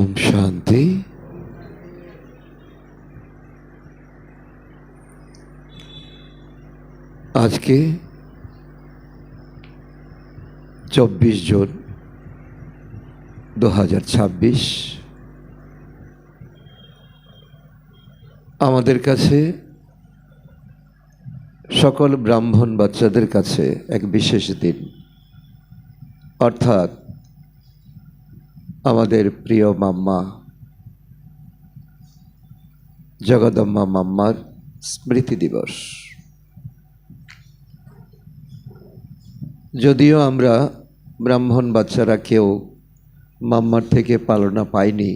ओम शांति। आज के 24 जून 2026 আমাদের কাছে সকল ব্রাহ্মণ বাচ্চাদের কাছে এক বিশেষ দিন, অর্থাৎ আমাদের প্রিয় মাম্মা জগদম্মা মাম্মার স্মৃতি দিবস। যদিও আমরা ব্রাহ্মণ বাচ্চারা কেউ মাম্মার থেকে পালনা পাইনি,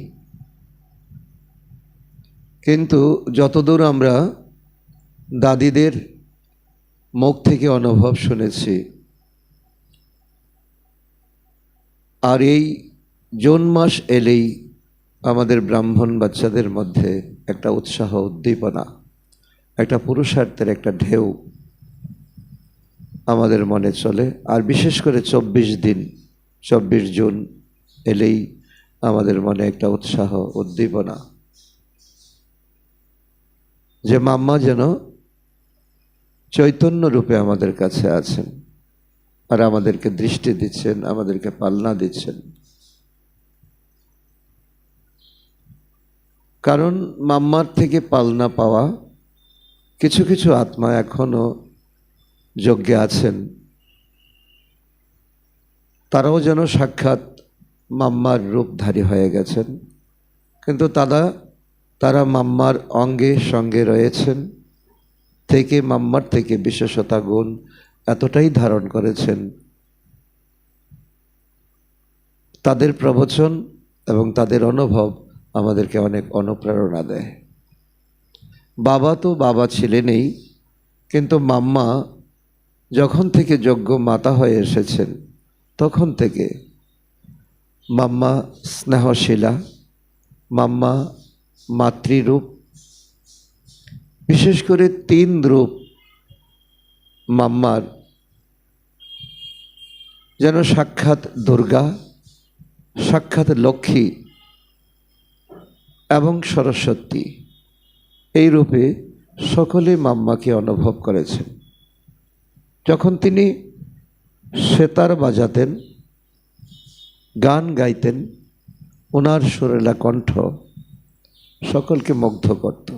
কিন্তু যতদূর আমরা দাদিদের মুখ থেকে অনুভব শুনেছি, আর এই জুন মাস এলেই আমাদের ব্রাহ্মণ বাচ্চাদের মধ্যে একটা উৎসাহ, উদ্দীপনা, একটা পুরুষার্থের একটা ঢেউ আমাদের মনে চলে। আর বিশেষ করে 24 দিন, 24 জুন এলেই আমাদের মনে একটা উৎসাহ, উদ্দীপনা, যে মাম্মা যেন চৈতন্য রূপে আমাদের কাছে আছেন আর আমাদেরকে দৃষ্টি দিচ্ছেন, আমাদেরকে পালনা দিচ্ছেন। কারণ মাম্মার থেকে পালনা পাওয়া কিছু কিছু আত্মা এখনও যজ্ঞে আছেন, তারাও যেন সাক্ষাৎ মাম্মার রূপধারী হয়ে গেছেন, কিন্তু তারা মাম্মার অঙ্গে সঙ্গে রয়েছেন থেকে মাম্মার থেকে বিশেষতা গুণ এতটাই ধারণ করেছেন, তাদের প্রবচন এবং তাদের অনুভব আমাদেরকে অনেক অনুপ্রেরণা দেয়। বাবা তো বাবা ছিলেনই, কিন্তু মাম্মা যখন থেকে যজ্ঞ মাতা হয়ে এসেছেন তখন থেকে মাম্মা স্নেহশীলা, মাম্মা মাতৃরূপ, বিশেষ করে 3 রূপ মাম্মার, যেন সাক্ষাৎ দুর্গা, সাক্ষাৎ লক্ষ্মী এবং সরস্বতী, এই রূপে সকলে মাম্মাকে অনুভব করেছেন। যখন তিনি সেতার বাজাতেন, গান গাইতেন, ওনার সুরেলা কণ্ঠ সকলকে মুগ্ধ করত।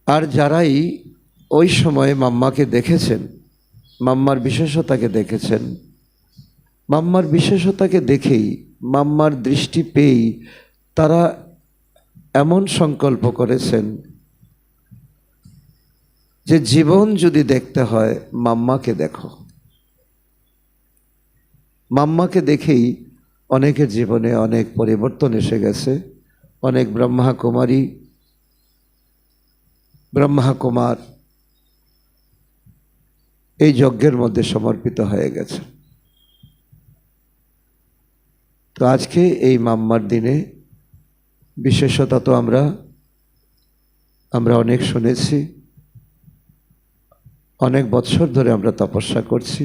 আর যারাই ওই সময়ে মাম্মাকে দেখেছেন, মাম্মার বিশেষতাকে দেখেছেন, মাম্মার বিশেষতাকে দেখেই, মাম্মার দৃষ্টি পেয়েই তারা এমন সংকল্প করেছেন যে জীবন যদি দেখতে হয় মাম্মাকে দেখো। মাম্মাকে দেখেই অনেকের জীবনে অনেক পরিবর্তন এসে গেছে। অনেক ব্রহ্মাকুমারী, ব্রহ্মাকুমার এই যজ্ঞের মধ্যে সমর্পিত হয়ে গেছে। তো আজকে এই মাম্মার দিনে বিশেষতা তো আমরা অনেক শুনেছি, অনেক বছর ধরে আমরা তপস্যা করছি।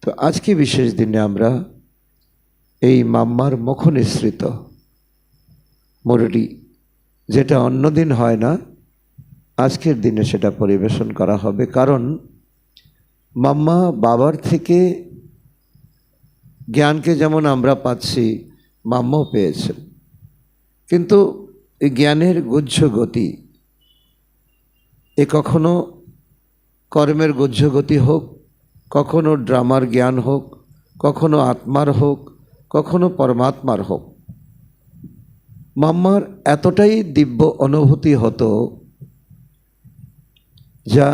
তো আজকে বিশেষ দিনে আমরা এই মাম্মার মুখ নিঃসৃত মুরলি, যেটা অন্য দিন হয় না, আজকের দিনে সেটা পরিবেশন করা হবে। কারণ মাম্মা বাবার থেকে জ্ঞানকে যেমন আমরা পাচ্ছি, মাম্মাও পেয়েছেন, কিন্তু এই জ্ঞানের গুহ্য গতি, কখনো কর্মের গুহ্য গতি হোক, কখনো ড্রামার জ্ঞান হোক, কখনো আত্মার হোক, কখনো পরমাত্মার হোক, মাম্মার এতটাই দিব্য অনুভূতি হতো, যা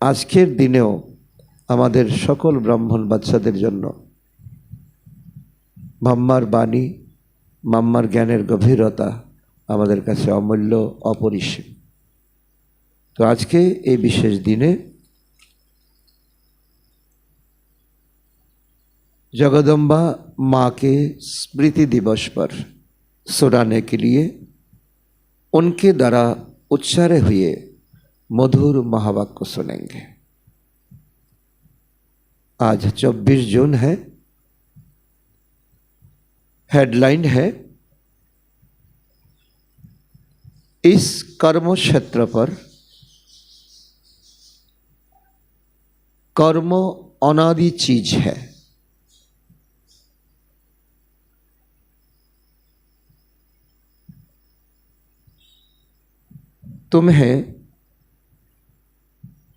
আজকের দিনেও আমাদের সকল ব্রাহ্মণ বাচ্চাদের জন্য মাম্মার বাণী, মাম্মার জ্ঞানের গভীরতা আমাদের কাছে অমূল্য, অপরিসীম। তো আজকে এই বিশেষ দিনে जगदम्बा माँ के स्मृति दिवस पर सुनाने के लिए उनके द्वारा उच्चारे हुए मधुर महावाक्य सुनेंगे। आज 24 जून है हेडलाइन है, इस कर्म क्षेत्र पर कर्म अनादि चीज है। तुम्हें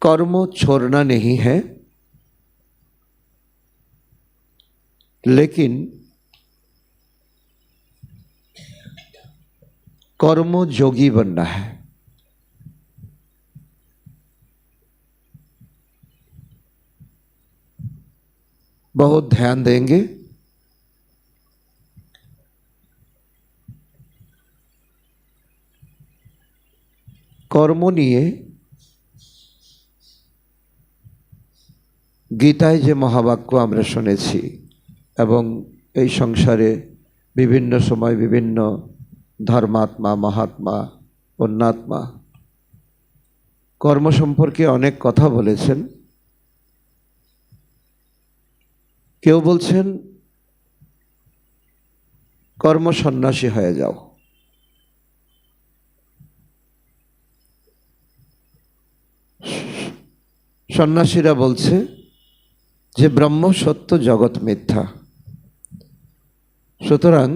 कर्म छोड़ना नहीं है, लेकिन कर्म योगी बनना है। बहुत ध्यान देंगे। कर्म निये गीताय जे महावाक्य आमरा शुनेছি এবং এই সংসারে বিভিন্ন সময় বিভিন্ন ধর্মাত্মা, মহাত্মা, পুণ্যাত্মা কর্ম সম্পর্কে অনেক কথা বলেছেন। কেউ বলছেন কর্ম সন্ন্যাসী হয়ে যাও, সন্ন্যাসীরা বলছে যে ব্রহ্ম সত্য, জগৎ মিথ্যা। সুতরাং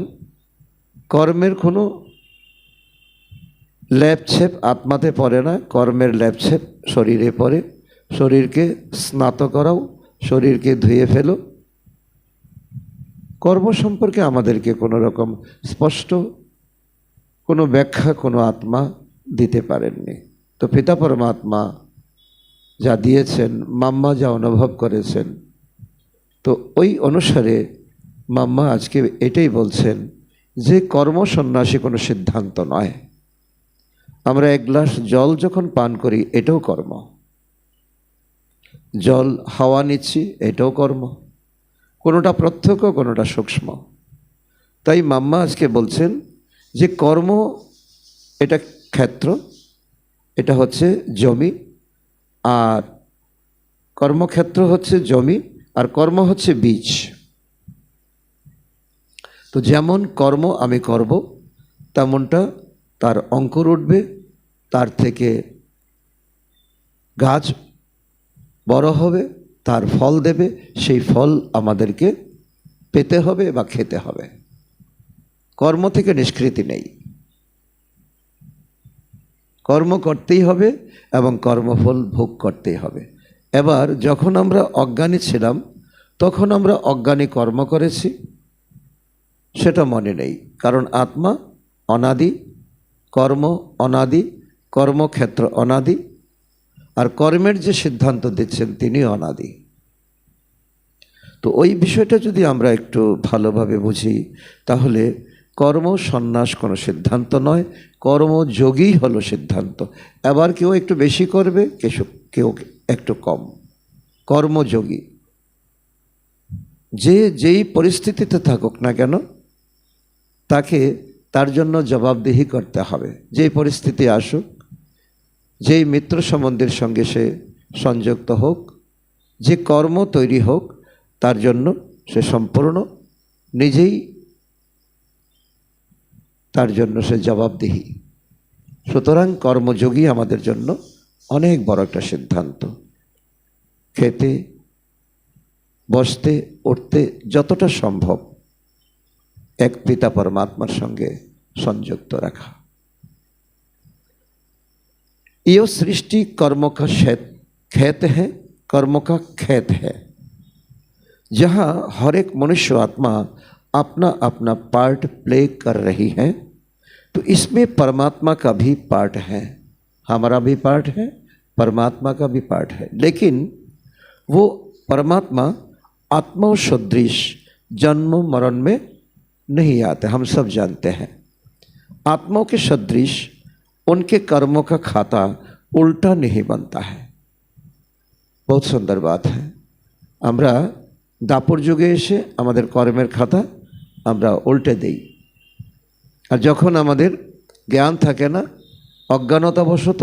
কর্মের কোনো লেপছেপ আত্মাতে পড়ে না, কর্মের লেপছেপ শরীরে পড়ে। শরীরকে স্নাত করাও, শরীরকে ধুয়ে ফেলো। কর্ম সম্পর্কে আমাদেরকে কোনো রকম স্পষ্ট কোনো ব্যাখ্যা কোনো আত্মা দিতে পারেননি। তো পিতা পরমাত্মা যা দিয়েছেন, মাম্মা যা অনুভব করেছেন, তো ওই অনুসারে মাম্মা আজকে এটাই বলছেন যে কর্ম সন্ন্যাসী কোনো সিদ্ধান্ত নয়। আমরা এক গ্লাস জল যখন পান করি, এটাও কর্ম। জল হাওয়া নিচ্ছি, এটাও কর্ম। কোনোটা প্রত্যক্ষ, কোনোটা সূক্ষ্ম। তাই মাম্মা আজকে বলছেন যে কর্ম এটা ক্ষেত্র, এটা হচ্ছে জমি, আর কর্মক্ষেত্র হচ্ছে জমি, আর কর্ম হচ্ছে বীজ। তো যেমন কর্ম আমি করব, তেমনটা তার অঙ্কুর উঠবে, তার থেকে গাছ বড় হবে, তার ফল দেবে। সেই ফল আমাদেরকে পেতে হবে বা খেতে হবে। কর্ম থেকে নিষ্কৃতি নেই, কর্ম করতেই হবে এবং কর্মফল ভোগ করতেই হবে। এবার যখন আমরা অজ্ঞানী ছিলাম, তখন আমরা অজ্ঞানী কর্ম করেছি, সেটা মনে নেই। কারণ আত্মা অনাদি, কর্ম অনাদি, কর্মক্ষেত্র অনাদি, আর কর্মের যে সিদ্ধান্ত দিচ্ছেন তিনি অনাদি। তো ওই বিষয়টা যদি আমরা একটু ভালোভাবে বুঝি, তাহলে কর্ম সন্ন্যাস কোনো সিদ্ধান্ত নয়, কর্মযোগী হলো সিদ্ধান্ত। এবার কেউ একটু বেশি করবে, কেউ একটু কম। কর্মযোগী যে যেই পরিস্থিতিতে থাকুক না কেন, তাকে তার জন্য জবাবদিহি করতে হবে। যেই পরিস্থিতি আসুক, যেই মিত্র সম্বন্ধের সঙ্গে সে সংযুক্ত হোক, যে কর্ম তৈরি হোক, তার জন্য সে সম্পূর্ণ নিজেই তার জন্য সে জবাবদিহি। সুতরাং কর্মযোগী আমাদের জন্য অনেক বড় একটা সিদ্ধান্ত। খেতে, বসতে, উঠতে যতটা সম্ভব এক পিতা परमात्मार संगे संयुक्त रखा। यो सृष्टि कर्म का खेत है, कर्म का खेत है, जहाँ हर एक मनुष्य आत्मा अपना अपना पार्ट प्ले कर रही है। तो इसमें परमात्मा का भी पार्ट है, हमारा भी पार्ट है, परमात्मा का भी पार्ट है। लेकिन वो परमात्मा आत्मा सदृश जन्म मरण में नहीं आते, हम सब जानते हैं। आत्माओं के सदृश उनके कर्मों का खाता उल्टा नहीं बनता है। बहुत सुंदर बात है। আমরা দাপর যুগে এসে আমাদের কর্মের খাতা আমরা উল্টে দেই, আর যখন আমাদের জ্ঞান থাকে না, অজ্ঞানতাবশত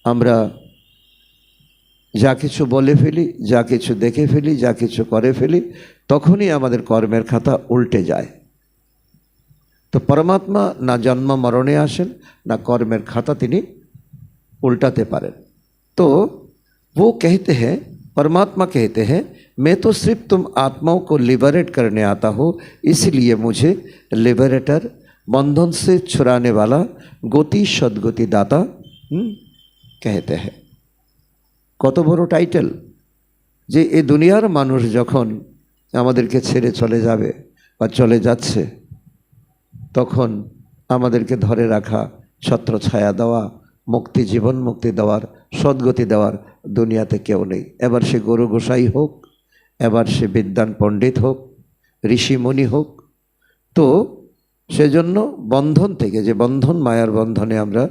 আমরা যা কিছু বলে ফেলি, যা কিছু দেখে ফেলি, যা কিছু করে ফেলি, তখনই আমাদের কর্মের খাতা উল্টে যায়। তো পরমাত্মা না জন্ম মরণে আসেন, না কর্মের খাতা তিনি उल्टाते पारें। तो वो कहते हैं, परमात्मा कहते हैं, मैं तो सिर्फ तुम आत्माओं को लिबरेट करने आता हूँ, इसलिए मुझे लिबरेटर, बंधन से छुड़ाने वाला, गति सद्गति दाता कहते हैं। কত বড় টাইটেল যে এই দুনিয়ার মানুষ যখন আমাদেরকে ছেড়ে চলে যাবে বা চলে যাচ্ছে, তখন আমাদেরকে ধরে রাখা, ছত্রছায়া দেওয়া, মুক্তি, জীবন মুক্তি দেওয়ার, সদ্গতি দেওয়ার দুনিয়াতে কেউ নেই। এবার সে গুরু গোসাই হোক, এবার সে বিদ্বান পণ্ডিত হোক, ঋষিমণি হোক। তো সেজন্য বন্ধন থেকে, যে বন্ধন মায়ার বন্ধনে আমরা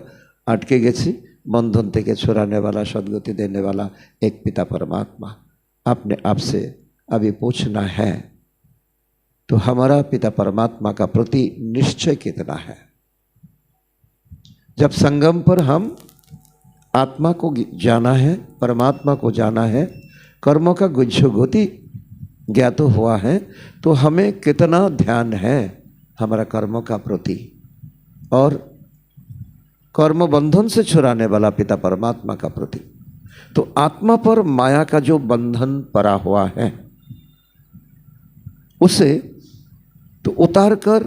আটকে গেছি, बंधन থেকে छुड़ाने वाला, सद्गति देने वाला एक पिता परमात्मा। आपने आपसे अभी पूछना है तो हमारा पिता परमात्मा का प्रति निश्चय कितना है। जब संगम पर हम आत्मा को जाना है, परमात्मा को जाना है, कर्मों का गुच्छगति ज्ञात हुआ है, तो हमें कितना ध्यान है हमारा कर्मों का प्रति, और कर्म बंधन से छुड़ाने वाला पिता परमात्मा का प्रति। तो आत्मा पर माया का जो बंधन पड़ा हुआ है, उसे तो उतार कर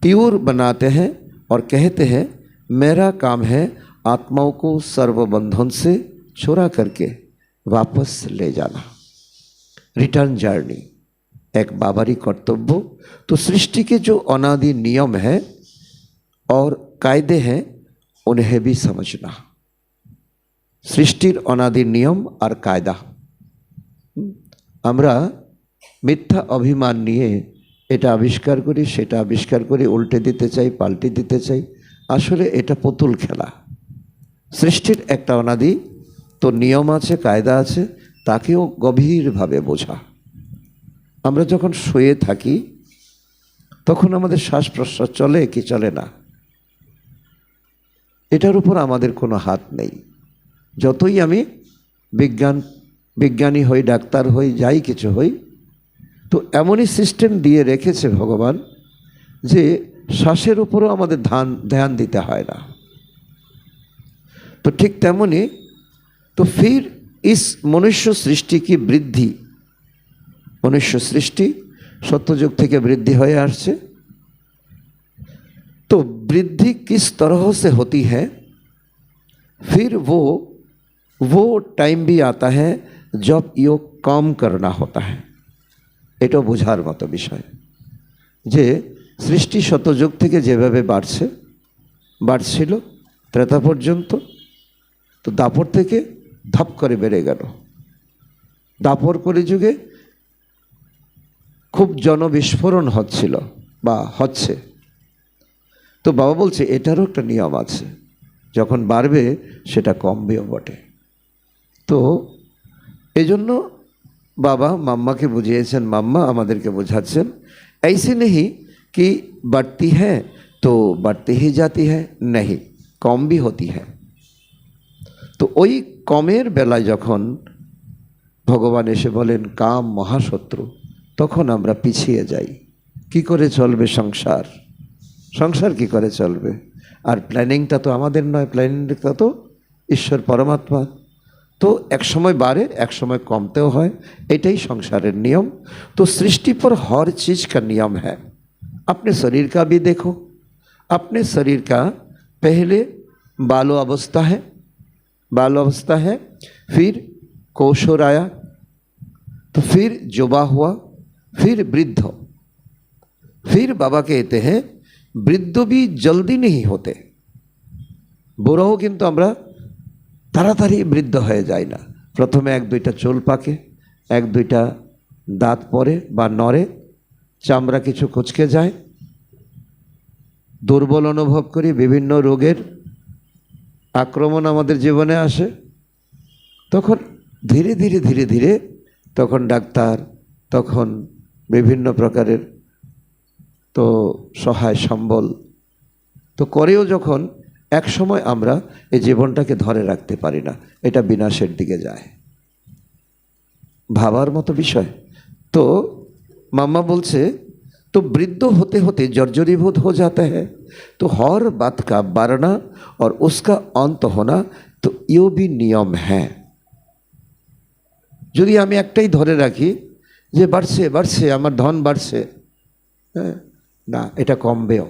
प्योर बनाते हैं और कहते हैं मेरा काम है आत्माओं को सर्व बंधन से छुड़ा करके वापस ले जाना। रिटर्न जर्नी एक बाबारी कर्तव्य। तो सृष्टि के जो अनादि नियम है और कायदे हैं, उन्हें भी समझना। सृष्टिर अनादि नियम और कायदा, আমরা মিথ্যা অভিমান নিয়ে এটা আবিষ্কার করি, সেটা আবিষ্কার করি, উল্টে দিতে চাই, পাল্টে দিতে চাই। আসলে এটা পুতুল খেলা। সৃষ্টির একটা অনাদি তো নিয়ম আছে, কায়দা আছে, তাকেও গভীরভাবে বোঝা। আমরা যখন শুয়ে থাকি তখন আমাদের শ্বাস প্রশ্বাস চলে কি চলে না, এটার উপর আমাদের কোনো হাত নেই। যতই আমি বিজ্ঞানী হই, ডাক্তার হই, যাই কিছু হই, তো এমনই সিস্টেম দিয়ে রেখেছে ভগবান যে শ্বাসের উপরও আমাদের ধ্যান দিতে হয় না। तो ठीक तेमनी तो फिर इस मनुष्य सृष्टि की वृद्धि, मनुष्य सृष्टि सत्ययुग থেকে वृद्धि হয়ে আসছে। तो वृद्धि किस तरह से होती है, फिर वो टाइम भी आता है जब योग कम करना होता है। এটা বোঝার মতো বিষয় যে সৃষ্টি শতযুগ থেকে যেভাবে বাড়ছিল ত্রেতা পর্যন্ত, তো দাপর থেকে ধপ করে বেড়ে গেল। দাপর কলিযুগে খুব জনবিস্ফোরণ হচ্ছিল বা হচ্ছে। তো বাবা বলছে এটারও একটা নিয়ম আছে, যখন বাড়বে সেটা কমবেও বটে। তো এজন্য বাবা মাম্মাকে বুঝিয়েছেন, মাম্মা আমাদেরকে বোঝাচ্ছেন, ऐसे नहीं कि बढ़ती है तो बढ़ती ही जाती है, नहीं, कम भी होती है। तो ওই কমের বেলায় যখন ভগবান এসে বলেন কাম মহাশত্রু, তখন আমরা পিছিয়ে যাই। কি করে চলবে সংসার, সংসার কি করে চলবে? আর প্ল্যানিংটা তো আমাদের নয়, প্ল্যানিংটা তো ঈশ্বর পরমাত্মা। तो एक समय बाढ़े एक समय कमते है, एटाई संसारेर नियम। तो सृष्टि पर हर चीज़ का नियम है। अपने शरीर का भी देखो, अपने शरीर का पहले बालो अवस्था है, बालो अवस्था है, फिर कौशोर आया, तो फिर जुबा हुआ, फिर वृद्ध। फिर बाबा कहते हैं वृद्ध भी जल्दी नहीं होते, बुढ़ो किन्तु আমরা তাড়াতাড়ি বৃদ্ধ হয়ে যায় না। প্রথমে এক দুইটা চুল পাকে, এক দুইটা দাঁত পড়ে বা নড়ে, চামড়া কিছু কুঁচকে যায়, দুর্বল অনুভব করি, বিভিন্ন রোগের আক্রমণ আমাদের জীবনে আসে। তখন ধীরে ধীরে ধীরে ধীরে তখন ডাক্তার, তখন বিভিন্ন প্রকারের তো সহায় সম্বল তো করেও যখন এক সময় আমরা এই জীবনটাকে ধরে রাখতে পারি না, এটা বিনাশের দিকে যায়। ভাবার মতো বিষয়। তো মাম্মা বলছে तो वृद्ध होते होते जर्जरीभूत हो जाता है। तो हर बात का बढ़ना और उसका अंत होना, तो ये भी नियम है। যদি আমি একটাই ধরে রাখি যে বাড়ছে বাড়ছে আমার ধন বাড়ছে, না, এটা কমবেও।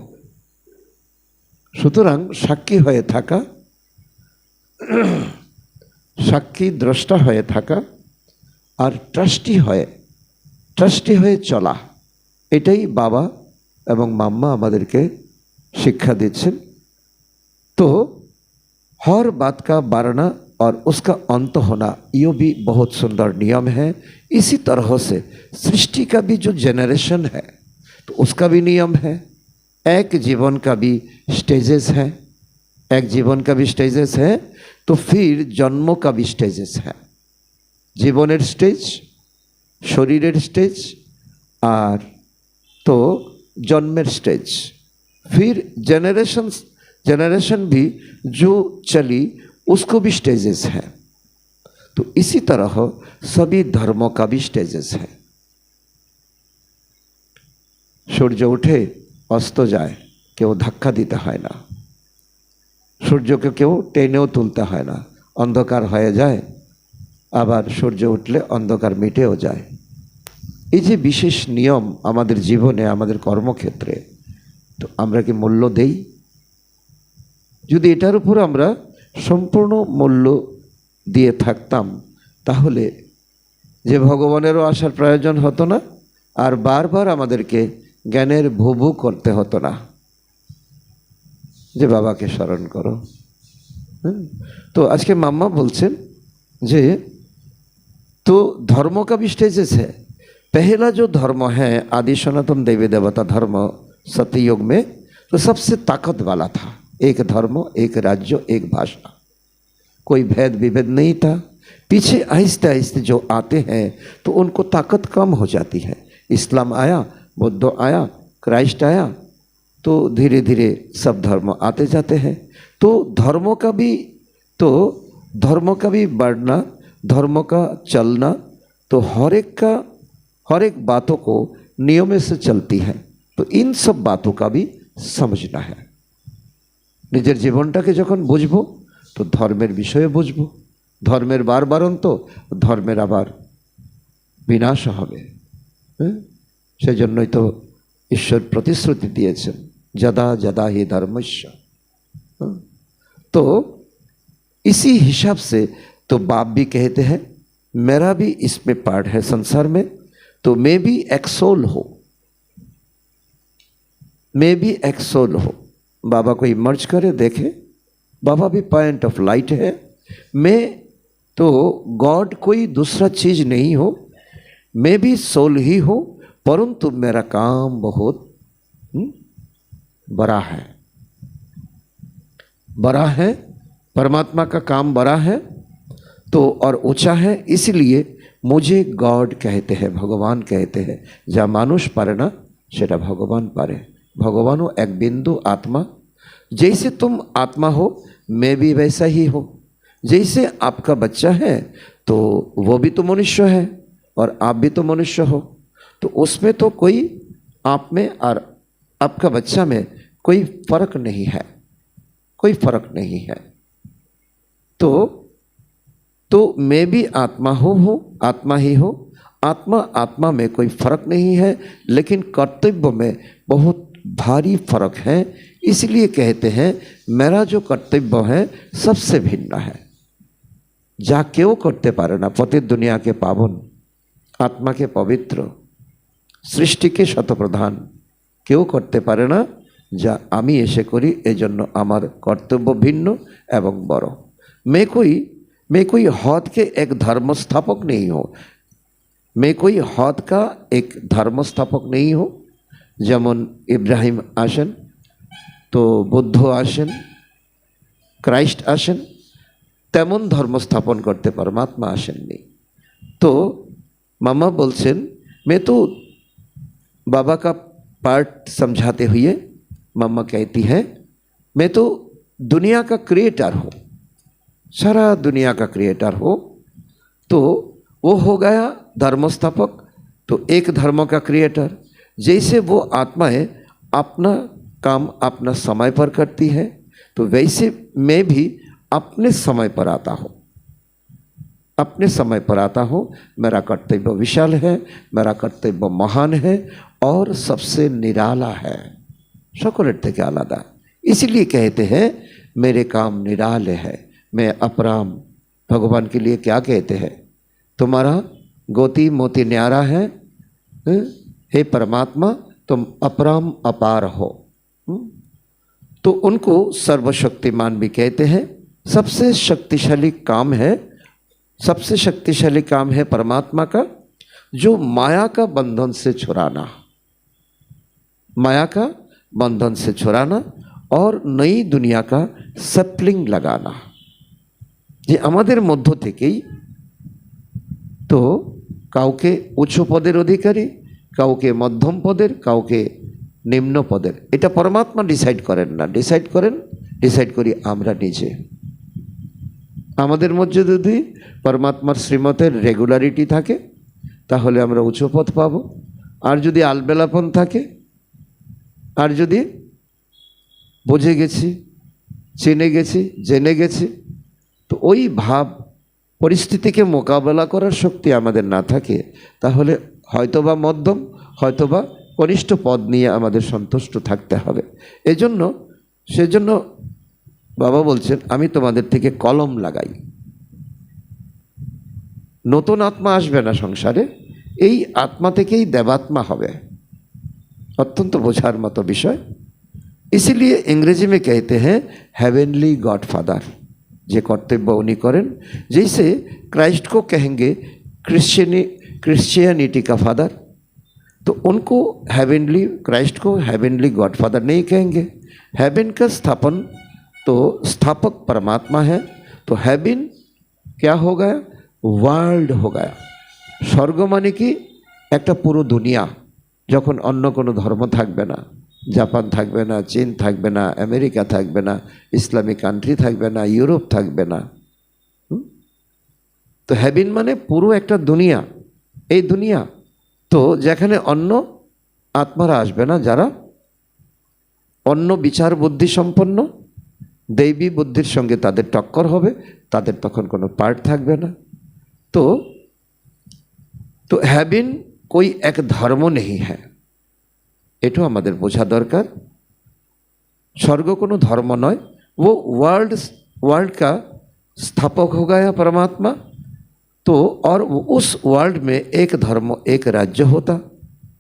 সুতরাং সাক্ষী হয়ে থাকা, সাক্ষী দ্রষ্টা হয়ে থাকা আর ট্রাস্টি হয়ে চলা, এটাই বাবা এবং মাম্মা আমাদেরকে শিক্ষা দিচ্ছেন। तो हर बात का बढ़ना और उसका अंत होना, ये भी बहुत सुंदर नियम है। इसी तरह से सृष्टि का भी जो जेनरेशन है, तो उसका भी नियम है। एक जीवन का भी स्टेजेस है, एक जीवन का भी स्टेजेस है, तो फिर जन्मों का भी स्टेजेस है। जीवनेर स्टेज, शरीरेर स्टेज और तो जन्मेर स्टेज, फिर जनरेशन भी जो चली उसको भी स्टेजेस है। तो इसी तरह सभी धर्मों का भी स्टेजेस है। सूर्य उठे अस्त जाए, केउ धक्का दीते है ना, सूर्य के केउ टेनेও तुलते है ना, अंधकार हो जाए, आबार सूर्य उठले अंधकार मिटेও যায়। এই যে বিশেষ নিয়ম আমাদের জীবনে, আমাদের কর্মক্ষেত্রে, তো আমরা কি মূল্য দেই? যদি এটার উপর আমরা সম্পূর্ণ মূল্য দিয়ে থাকতাম, তাহলে যে ভগবানেরও আসার প্রয়োজন হতো না, আর বারবার আমাদেরকে জ্ঞানের ভুভু করতে হতো না যে বাবাকে স্মরণ করো। তো আজকে মাম্মা বলছেন যে तो धर्म का भी स्टेजेस है। पहला जो धर्म है आदि सनातन देवी देवता धर्म सत्ययुग में, तो सबसे ताकत वाला था। एक धर्म, एक राज्य, एक भाषा, कोई भेद विभेद नहीं था। पीछे आहिस्ते आहिस्ते जो आते हैं तो उनको ताकत कम हो जाती है। इस्लाम आया, बुद्ध आया, क्राइस्ट आया, तो धीरे धीरे सब धर्म आते जाते हैं। तो धर्मों का भी बढ़ना, धर्म का चलना, तो हर एक बातों को नियम से चलती है। तो इन सब बातों का भी समझना है। निजेर जीवनटाके जखन बुझबो तो धर्मेर विषये बुझबो, धर्मेर बारबारंत धर्मेर आबार विनाश होबे। सेजन्यई तो ईश्वर प्रतिश्रुति दिएছেন यदा यदा हि धर्मस्य। तो इसी हिसाब से तो बाप भी कहते हैं मेरा भी इसमें पार्ट है संसार में, तो मैं भी एक सोल हूँ, मैं भी एक सोल हूँ। बाबा को इमर्ज करे देखे, बाबा भी पॉइंट ऑफ लाइट है। मैं तो गॉड कोई दूसरा चीज़ नहीं हो, मैं भी सोल ही हूँ, परंतु मेरा काम बहुत बड़ा है। परमात्मा का काम बड़ा है तो और ऊंचा है, इसलिए मुझे गॉड कहते हैं, भगवान कहते हैं। जा मानुष पारे ना सेटा भगवान पारे। भगवानों एक बिंदु आत्मा, जैसे तुम आत्मा हो मैं भी वैसा ही हूँ। जैसे आपका बच्चा है तो वो भी तो मनुष्य है और आप भी तो मनुष्य हो, तो उसमें तो कोई आप में और आपका बच्चा में कोई फर्क नहीं है, कोई फर्क नहीं है। तो मैं भी आत्मा हूँ, आत्मा ही हूँ। आत्मा में कोई फर्क नहीं है, लेकिन कर्तव्य में बहुत भारी फर्क है। इसलिए कहते हैं मेरा जो कर्तव्य है सबसे भिन्न है। जा क्यों करते पारे ना, पतित दुनिया के पावन, आत्मा के पवित्र, सृष्टि के शतप्रधान क्यों करते पारे ना, जा आमी एसे करी, एजन्य आमार कर्तव्य भिन्न एवं बड़। मैं कोई हद के एक धर्म स्थापक नहीं हूँ, मैं कोई हद का एक धर्म स्थापक नहीं हूँ। যেমন ইব্রাহিম আসেন, তো বুদ্ধ আসেন, ক্রাইস্ট আসেন, তেমন ধর্ম স্থাপন করতে परमात्मा আসেননি। तो मामा बोलছেন मैं तो बाबा का पार्ट समझाते हुए मामा कहती है मैं तो दुनिया का क्रिएटर हूँ, सारा दुनिया का क्रिएटर हो। तो वो हो गया धर्म स्थापक, तो एक धर्म का क्रिएटर। जैसे वो आत्माएं अपना काम अपना समय पर करती है, तो वैसे मैं भी अपने समय पर आता हूँ, अपने समय पर आता हूँ। मेरा कर्तव्य विशाल है, मेरा कर्तव्य महान है और सबसे निराला है, সকলের থেকে আলাদা। इसीलिए कहते हैं मेरे काम निराले है, मैं अपराम। भगवान के लिए क्या कहते हैं? तुम्हारा गोती मोती न्यारा है, हे परमात्मा तुम अपराम अपार हो। तो उनको सर्वशक्तिमान भी कहते हैं। सबसे शक्तिशाली काम है, सबसे शक्तिशाली काम है परमात्मा का, जो माया का बंधन से छुड़ाना, माया का बंधन से छुड़ाना और नई दुनिया का सप्लिंग लगाना। যে আমাদের মধ্য থেকেই তো কাউকে উচ্চ পদের অধিকারী, কাউকে মধ্যম পদের, কাউকে নিম্ন পদের, এটা পরমাত্মা ডিসাইড করেন না, ডিসাইড করি আমরা নিজে। আমাদের মধ্যে যদি পরমাত্মার শ্রীমতের রেগুলারিটি থাকে তাহলে আমরা উচ্চ পদ পাব, আর যদি আলবেলাপন থাকে, আর যদি বুঝে গেছি, চিনে গেছি, জেনে গেছি, তো ওই ভাব পরিস্থিতিকে মোকাবেলা করার শক্তি আমাদের না থাকে, তাহলে হয়তোবা মধ্যম, হয়তোবা কনিষ্ঠ পদ নিয়ে আমাদের সন্তুষ্ট থাকতে হবে। সেজন্য বাবা বলছেন আমি তোমাদের থেকে কলম লাগাই। নতুন আত্মা আসবে না সংসারে, এই আত্মা থেকেই দেবাত্মা হবে। অত্যন্ত বোঝার মতো বিষয়। इसीलिए अंग्रेजी में कहते हैं हेवनली गॉडफादर। जे कर्तव्य उन्हीं करें, जैसे क्राइस्ट को कहेंगे क्रिश्चियनिटी का फादर, तो उनको हेवनली, क्राइस्ट को हेवनली गॉडफादर नहीं कहेंगे। हेवन का स्थापन तो स्थापक परमात्मा है, तो हेवन क्या हो गया? वर्ल्ड हो गया। स्वर्ग माने कि एक पुरो दुनिया, যখন অন্য কোনো ধর্ম থাকবে না, জাপান থাকবে না, চীন থাকবে না, আমেরিকা থাকবে না, ইসলামিক কান্ট্রি থাকবে না, ইউরোপ থাকবে না, তো হেভেন মানে পুরো একটা দুনিয়া। এই দুনিয়া তো যেখানে অন্য আত্মারা আসবে না, যারা অন্য বিচার বুদ্ধি সম্পন্ন, দৈবী বুদ্ধির সঙ্গে তাদের টক্কর হবে, তাদের তখন কোনো পার্ট থাকবে না। তো হেভেন कोई एक धर्म नहीं है, एटो आमादेर बोझा दरकार। स्वर्ग कोनो धर्म नय, वो वर्ल्ड का स्थापक हो गया परमात्मा। तो और उस वर्ल्ड में एक धर्म, एक राज्य होता,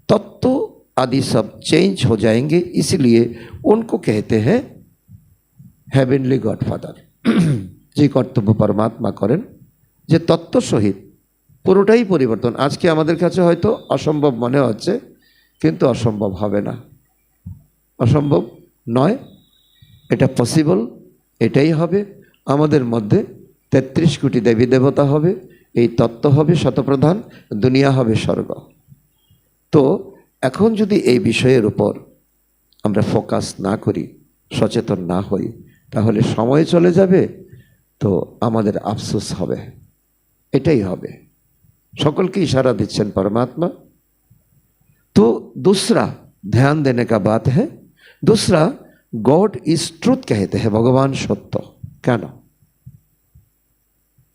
तत्व आदि सब चेंज हो जाएंगे। इसलिए उनको कहते हैं हेवनली गॉडफादर। जे कर्तव्य परमात्मा करें, जे तत्व सहित পুরোটাই পরিবর্তন। আজকে আমাদের কাছে হয়তো অসম্ভব মনে হচ্ছে, কিন্তু অসম্ভব হবে না, অসম্ভব নয়, এটা পসিবল, এটাই হবে। আমাদের মধ্যে 33 কোটি দেবী দেবতা হবে, এই তত্ত্ব হবে শতপ্রধান, দুনিয়া হবে স্বর্গ। তো এখন যদি এই বিষয়ের উপর আমরা ফোকাস না করি, সচেতন না হই, তাহলে সময় চলে যাবে, তো আমাদের আফসোস হবে, এটাই হবে। সকল की इशारा दिच्छेन परमात्मा। तो दूसरा ध्यान देने का बात है, दूसरा गॉड इज ट्रुथ कहते हैं, भगवान सत्य।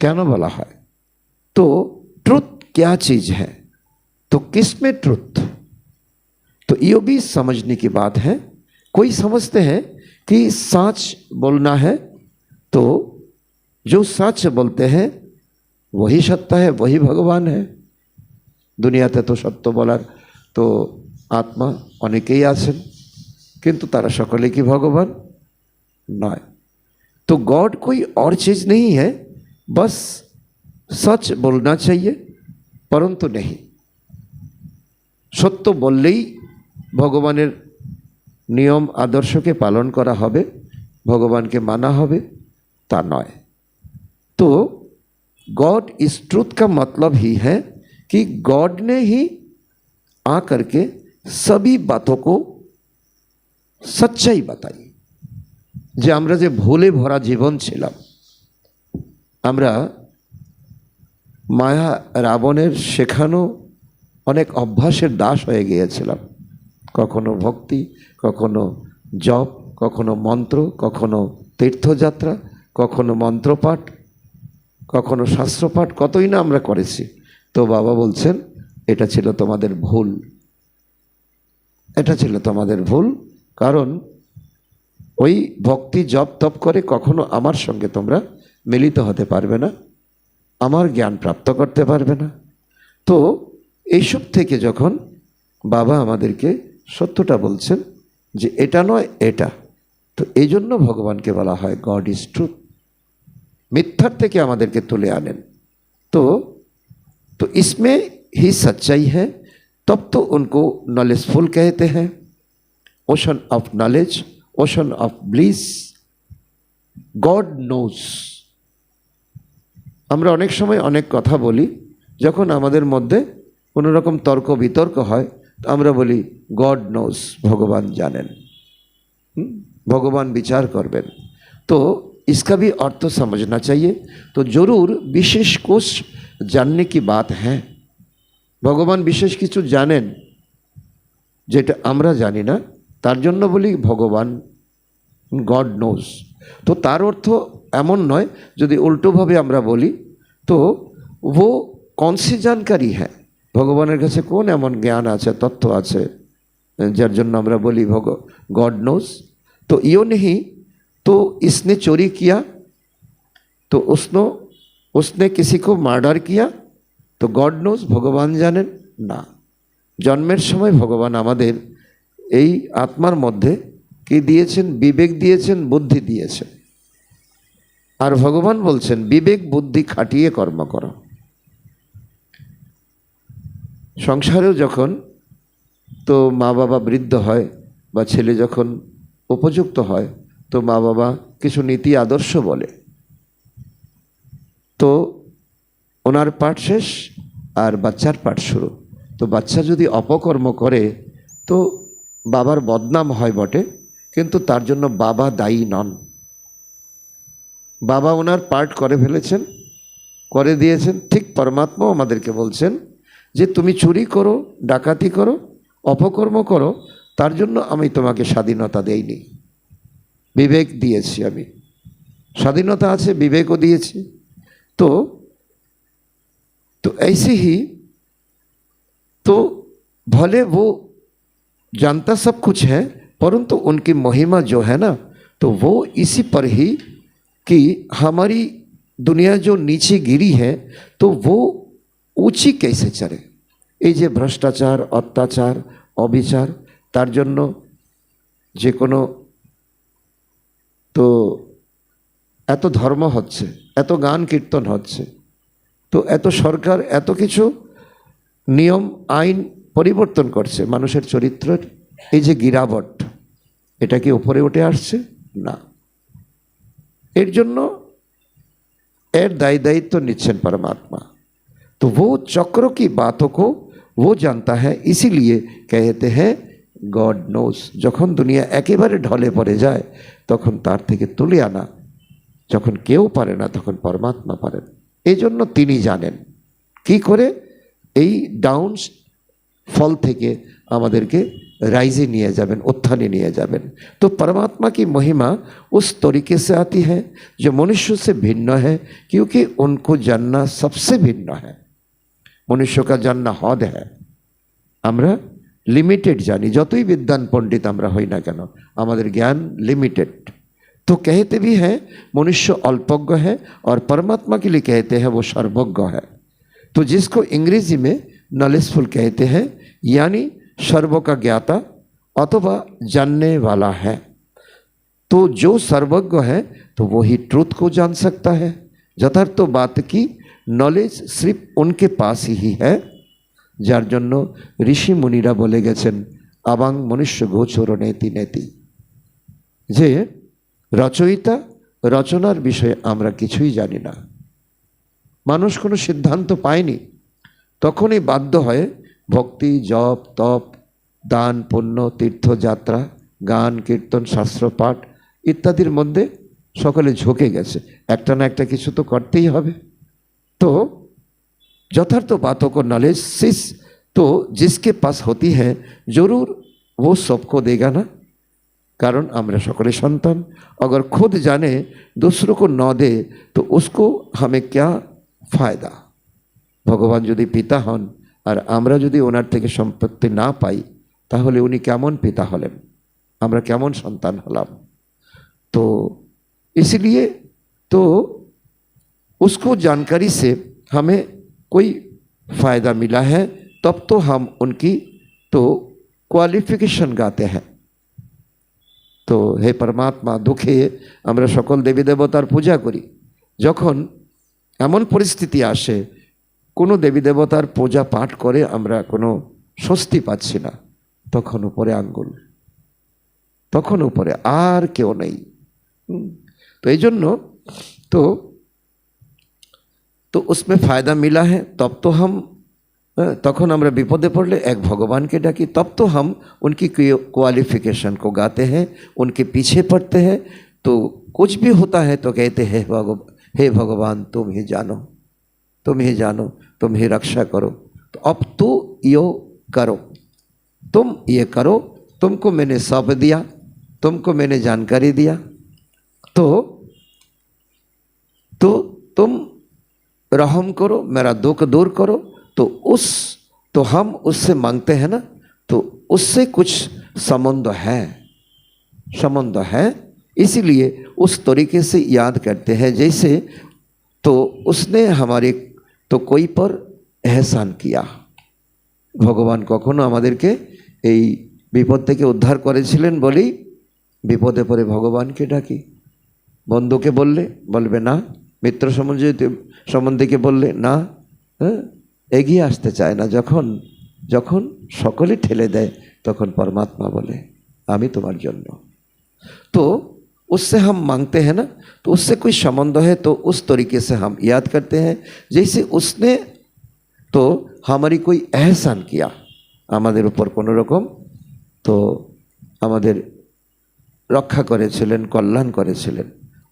क्या बोला है? तो ट्रुथ क्या चीज है, तो किस में ट्रुथ? तो ये भी समझने की बात है। कोई समझते हैं कि सच बोलना है, तो जो सच बोलते हैं वही सत्य है, वही भगवान है। दुनियाते तो सत्य बोलार तो आत्मा अनेकेई आছেন, किन्तु तारा सकले की भगवान नয়। तो गॉड कोई और चीज़ नहीं है, बस सच बोलना चाहिए, परंतु नहीं सत्य बोललेई भगवानेर नियम आदर्श के पालन करा होबे, भगवान के माना होबे, ता नয়। तो गॉड इस ट्रुथ का मतलब ही है कि गॉड ने ही आकर के सभी बातों को सच्चाई बताई। যে আমরা যে ভুলে ভরা জীবন ছিলাম, আমরা মায়া রাবণের শেখানো অনেক অভ্যাসের দাস হয়ে গিয়েছিলাম। কখনো ভক্তি, কখনো জপ, কখনো মন্ত্র, কখনো তীর্থযাত্রা, কখনো মন্ত্রপাঠ, কখনো শাস্ত্রপাঠ, কতই না আমরা করেছি। তো বাবা বলছেন এটা ছিল তোমাদের ভুল, এটা ছিল তোমাদের ভুল। কারণ ওই ভক্তি জপ তপ করে কখনো আমার সঙ্গে তোমরা মিলিত হতে পারবে না, আমার জ্ঞান প্রাপ্ত করতে পারবে না। তো এইসব থেকে যখন বাবা আমাদেরকে সত্যটা বলছেন যে এটা নয় এটা, তো এই জন্য ভগবানকে বলা হয় গড ইজ ট্রুথ। মিথ্যার থেকে আমাদেরকে তুলে আনেন। তো तो इसमें ही सच्चाई है, तब तो उनको नॉलेजफुल कहते हैं, ocean of knowledge, ocean of bliss, God knows. আমরা অনেক সময় অনেক কথা বলি, যখন আমাদের মধ্যে কোনো রকম তর্ক বিতর্ক হয় তো আমরা বলি গড নোজ, ভগবান জানেন, ভগবান বিচার করবেন। तो इसका भी अर्थ समझना चाहिए। तो जरूर विशेष कुछ जानने की बात है, भगवान विशेष किछु जानेन जेटा आमरा जानी ना, तार जन्य बोली भगवान गॉड नोज। तो तार अर्थ एमन नय, यदि उल्टो भावे आमरा बोली तो वो कौन सी जानकारी है, भगवानेर काछे कोन एमन ज्ञान आछे, तत्व आछे जार जन्य आमरा बोली गॉड नोज। तो यो नहीं तो इसने चोरी किया तो उसने किसी को मर्डर किया तो गॉड नोज, भगवान जानेन ना। जन्मेर समय भगवान आमादेर এই आत्मार मध्य कि दिएছেন, विवेक दिएছেন, बुद्धि दिएছেন। और भगवान बोलছেন विवेक बुद्धि खाटिए कर्म करो। संसारेও যখন तो मा बाबा बृद्ध হয় বা ছেলে যখন উপযুক্ত হয় तो मा बाबा কিছু নীতি आदर्श बोले, तो ओनार पाठ शेष और बाच्चार पाठ शुरू। तो बाच्चा यदि अपकर्म करे तो बाबार बदनाम হয় बटे, किन्तु तार जन्य बाबा दायी नन। बाबा ओनार पाठ करे फेलेছেন, करे दिएছেন। ठीक परमात्मा आमादेरके बोलছেন जे तुमी चुरी करो, डाकाती करो, अपकर्म करो, तार जन्य आमी तोमाके स्वाधीनता देइনি, विवेक दिएছি, आमी स्वाधीनता आछे, विवेकও दिएছি। तो ऐसे ही तो भले वो जानता सब कुछ है, परंतु उनकी महिमा जो है ना, तो वो इसी पर ही कि हमारी दुनिया जो नीचे गिरी है तो वो ऊंची कैसे चढ़े। এই যে ভ্রষ্টাচার, অত্যাচার, অবিচার, তার জন্য যে কোনো তো এত ধর্ম হচ্ছে, এত গান কীর্তন হচ্ছে, তো এত সরকার এত কিছু নিয়ম আইন পরিবর্তন করছে মানুষের চরিত্রের। এই যে গিরাবট, এটা কি উপরে উঠে আসছে না, এর জন্য এর দায়িত্ব নিচ্ছেন परमात्मा। तो वो चक्र की बातों को वो जानता है, इसीलिए कहते हैं गॉड नोज। যখন দুনিয়া একেবারে ঢলে পড়ে যায় তখন তার থেকে তুলে আনা যখন কেউ পারে না তখন परमात्मा পারেন। এই জন্য তিনি জানেন কি করে এই ডাউন ফল থেকে আমাদেরকে राइजे निये जाबेन, उत्थाने निये जाबेन। तो परमात्मा की महिमा उस तरीके से आती है जो मनुष्य से भिन्न है, क्योंकि उनको जानना सबसे भिन्न है। मनुष्य का जानना हद है, आमरा लिमिटेड जानी, जतई विद्वान पंडित आमरा हई ना केन आमादेर ज्ञान लिमिटेड। तो कहते भी हैं मनुष्य अल्पज्ञ है और परमात्मा के लिए कहते हैं वो सर्वज्ञ है। तो जिसको अंग्रेजी में नॉलेजफुल कहते हैं, यानी सर्व का ज्ञाता अथवा जानने वाला है। तो जो सर्वज्ञ है तो वही ट्रुथ को जान सकता है। यथार्थ बात की नॉलेज सिर्फ उनके पास ही है जार जन्य ऋषि मुनिरा बोले गेছেন आबाং मनुष्य गोचर नेति नेति, जे रचयिता रचनार विषये आमरा किछुई जानी ना। मानुष कोनो सिद्धांत पायनि, तखनই बाध्य हये भक्ति जप तप दान पुण्य तीर्थयात्रा गान कीर्तन शास्त्र पाठ इत्यादिर मध्य सकले झुके गेছে, একটা না একটা কিছু তো করতেই হবে। तो यथार्थ बातों को नॉलेज सिस तो जिसके पास होती है जरूर वो सबको देगा ना, कारण আমরা সকলে সন্তান। अगर खुद जाने दूसरों को न दे तो उसको हमें क्या फायदा। ভগবান যদি পিতা হন আর আমরা যদি ওনার থেকে সম্পত্তি না পাই, তাহলে উনি কেমন পিতা হলেন, আমরা কেমন সন্তান হলাম। तो इसलिए तो उसको जानकारी से हमें कोई फ़ायदा मिला है, तब तो हम उनकी तो क्वालिफिकेशन गाते हैं। तो हे परमात्मा, दुखे আমরা সকল দেবী দেবতার পূজা করি, যখন এমন পরিস্থিতি আসে কোনো দেবী দেবতার পূজা পাঠ করে আমরা কোনো স্বস্তি পাচ্ছি না, তখন উপরে আঙ্গুল, তখন উপরে আর কেউ নেই। तो এই জন্য तो तो उसमें फ़ायदा मिला है, तब तो हम तखन আমরা বিপদে পড়লে এক ভগবানকে ডাকি, तब तो हम उनकी क्वालिफिकेशन को गाते हैं, उनके पीछे पड़ते हैं। तो कुछ भी होता है तो कहते हैं हे भगवान तुम ही जानो, तुम ही जानो, तुम ही रक्षा करो। तो अब तो यो करो, तुम ये करो, तुमको मैंने सौंप दिया, तुमको मैंने जानकारी दिया, तो तुम रहम करो, मेरा दुख दूर करो। तो हम उससे मांगते हैं ना, तो उससे कुछ संबंध है, इसीलिए उस तरीके से याद करते हैं जैसे तो उसने हमारे तो कोई पर एहसान किया। भगवान कखनो आमादेरके এই বিপদ থেকে উদ্ধার করেছিলেন বলেই বিপদে পড়ে ভগবানকে ডাকি। বন্ধুকে বললে বলবে না, মিত্র সম্বন্ধীকে বললে না, এগিয়ে আসতে চায় না। যখন যখন সকলে ঠেলে দেয় তখন परमात्मा बोले আমি তোমার জন্য। तो उससे हम मांगते हैं ना, तो उससे कोई संबंध है तो उस तरीके से हम याद करते हैं जैसे उसने तो हमारी कोई एहसान किया, আমাদের উপর কোনো রকম তো আমাদের रक्षा করেছিলেন, কল্যাণ করেছিলেন।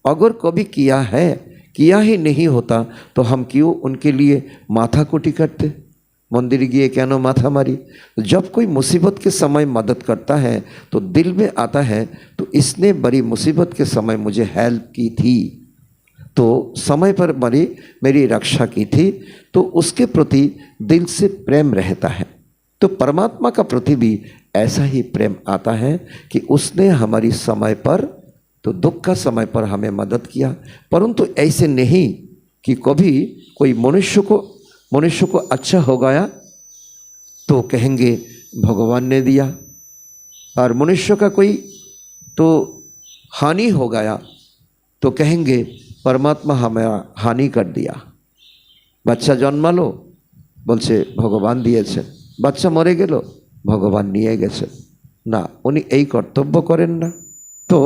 अगर कभी किया है, किया ही नहीं होता तो हम क्यों उनके लिए माथा कुटी करते, मंदिर गए क्यों माथा मारी। जब कोई मुसीबत के समय मदद करता है तो दिल में आता है तो इसने बड़ी मुसीबत के समय मुझे हेल्प की थी, तो समय पर मेरी रक्षा की थी, तो उसके प्रति दिल से प्रेम रहता है। तो परमात्मा का प्रति भी ऐसा ही प्रेम आता है कि उसने हमारी समय पर तो दुख का समय पर हमें मदद किया, परंतु ऐसे नहीं कि कभी कोई मनुष्य को अच्छा हो गया तो कहेंगे भगवान ने दिया, और मनुष्य का कोई तो हानि हो गया तो कहेंगे परमात्मा हमें हानि कर दिया। बच्चा जन्मालो बोलছে भगवान दिएছেন, बच्चा मरे गेल भगवान निये गेছেন ना, उनी এই কর্তব্য করেন না। तो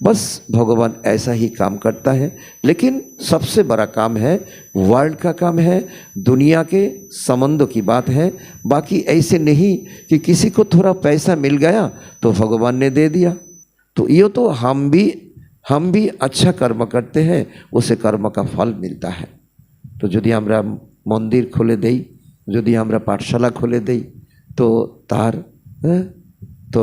बस भगवान ऐसा ही काम करता है, लेकिन सबसे बड़ा काम है वर्ल्ड का काम है, दुनिया के संबंधों की बात है। बाकी ऐसे नहीं कि किसी को थोड़ा पैसा मिल गया तो भगवान ने दे दिया। तो ये तो हम भी अच्छा कर्म करते हैं, उसे कर्म का फल मिलता है। तो यदि আমরা मंदिर खुले देई, यदि আমরা पाठशाला खुले देई, तो तार तो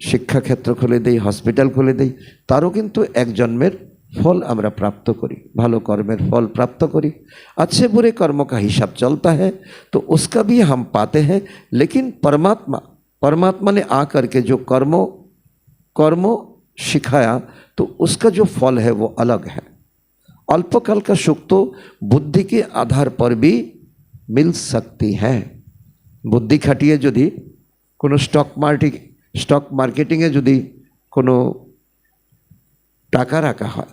शिक्षा क्षेत्र खुले देई, हॉस्पिटल खुले देई, तारो किन्तु एक जन्मेर फल आमरा प्राप्त करी, भालो कर्मेर फल प्राप्त करी। अच्छे बुरे कर्म का हिसाब चलता है तो उसका भी हम पाते हैं, लेकिन परमात्मा ने आकर के जो कर्म सिखाया तो उसका जो फल है वो अलग है। अल्पकाल का सुख तो बुद्धि के आधार पर भी मिल सकती है। बुद्धि खाटिए यदि कोनो स्टक मार्केटिंगे यदि कोनो टाका राखा है,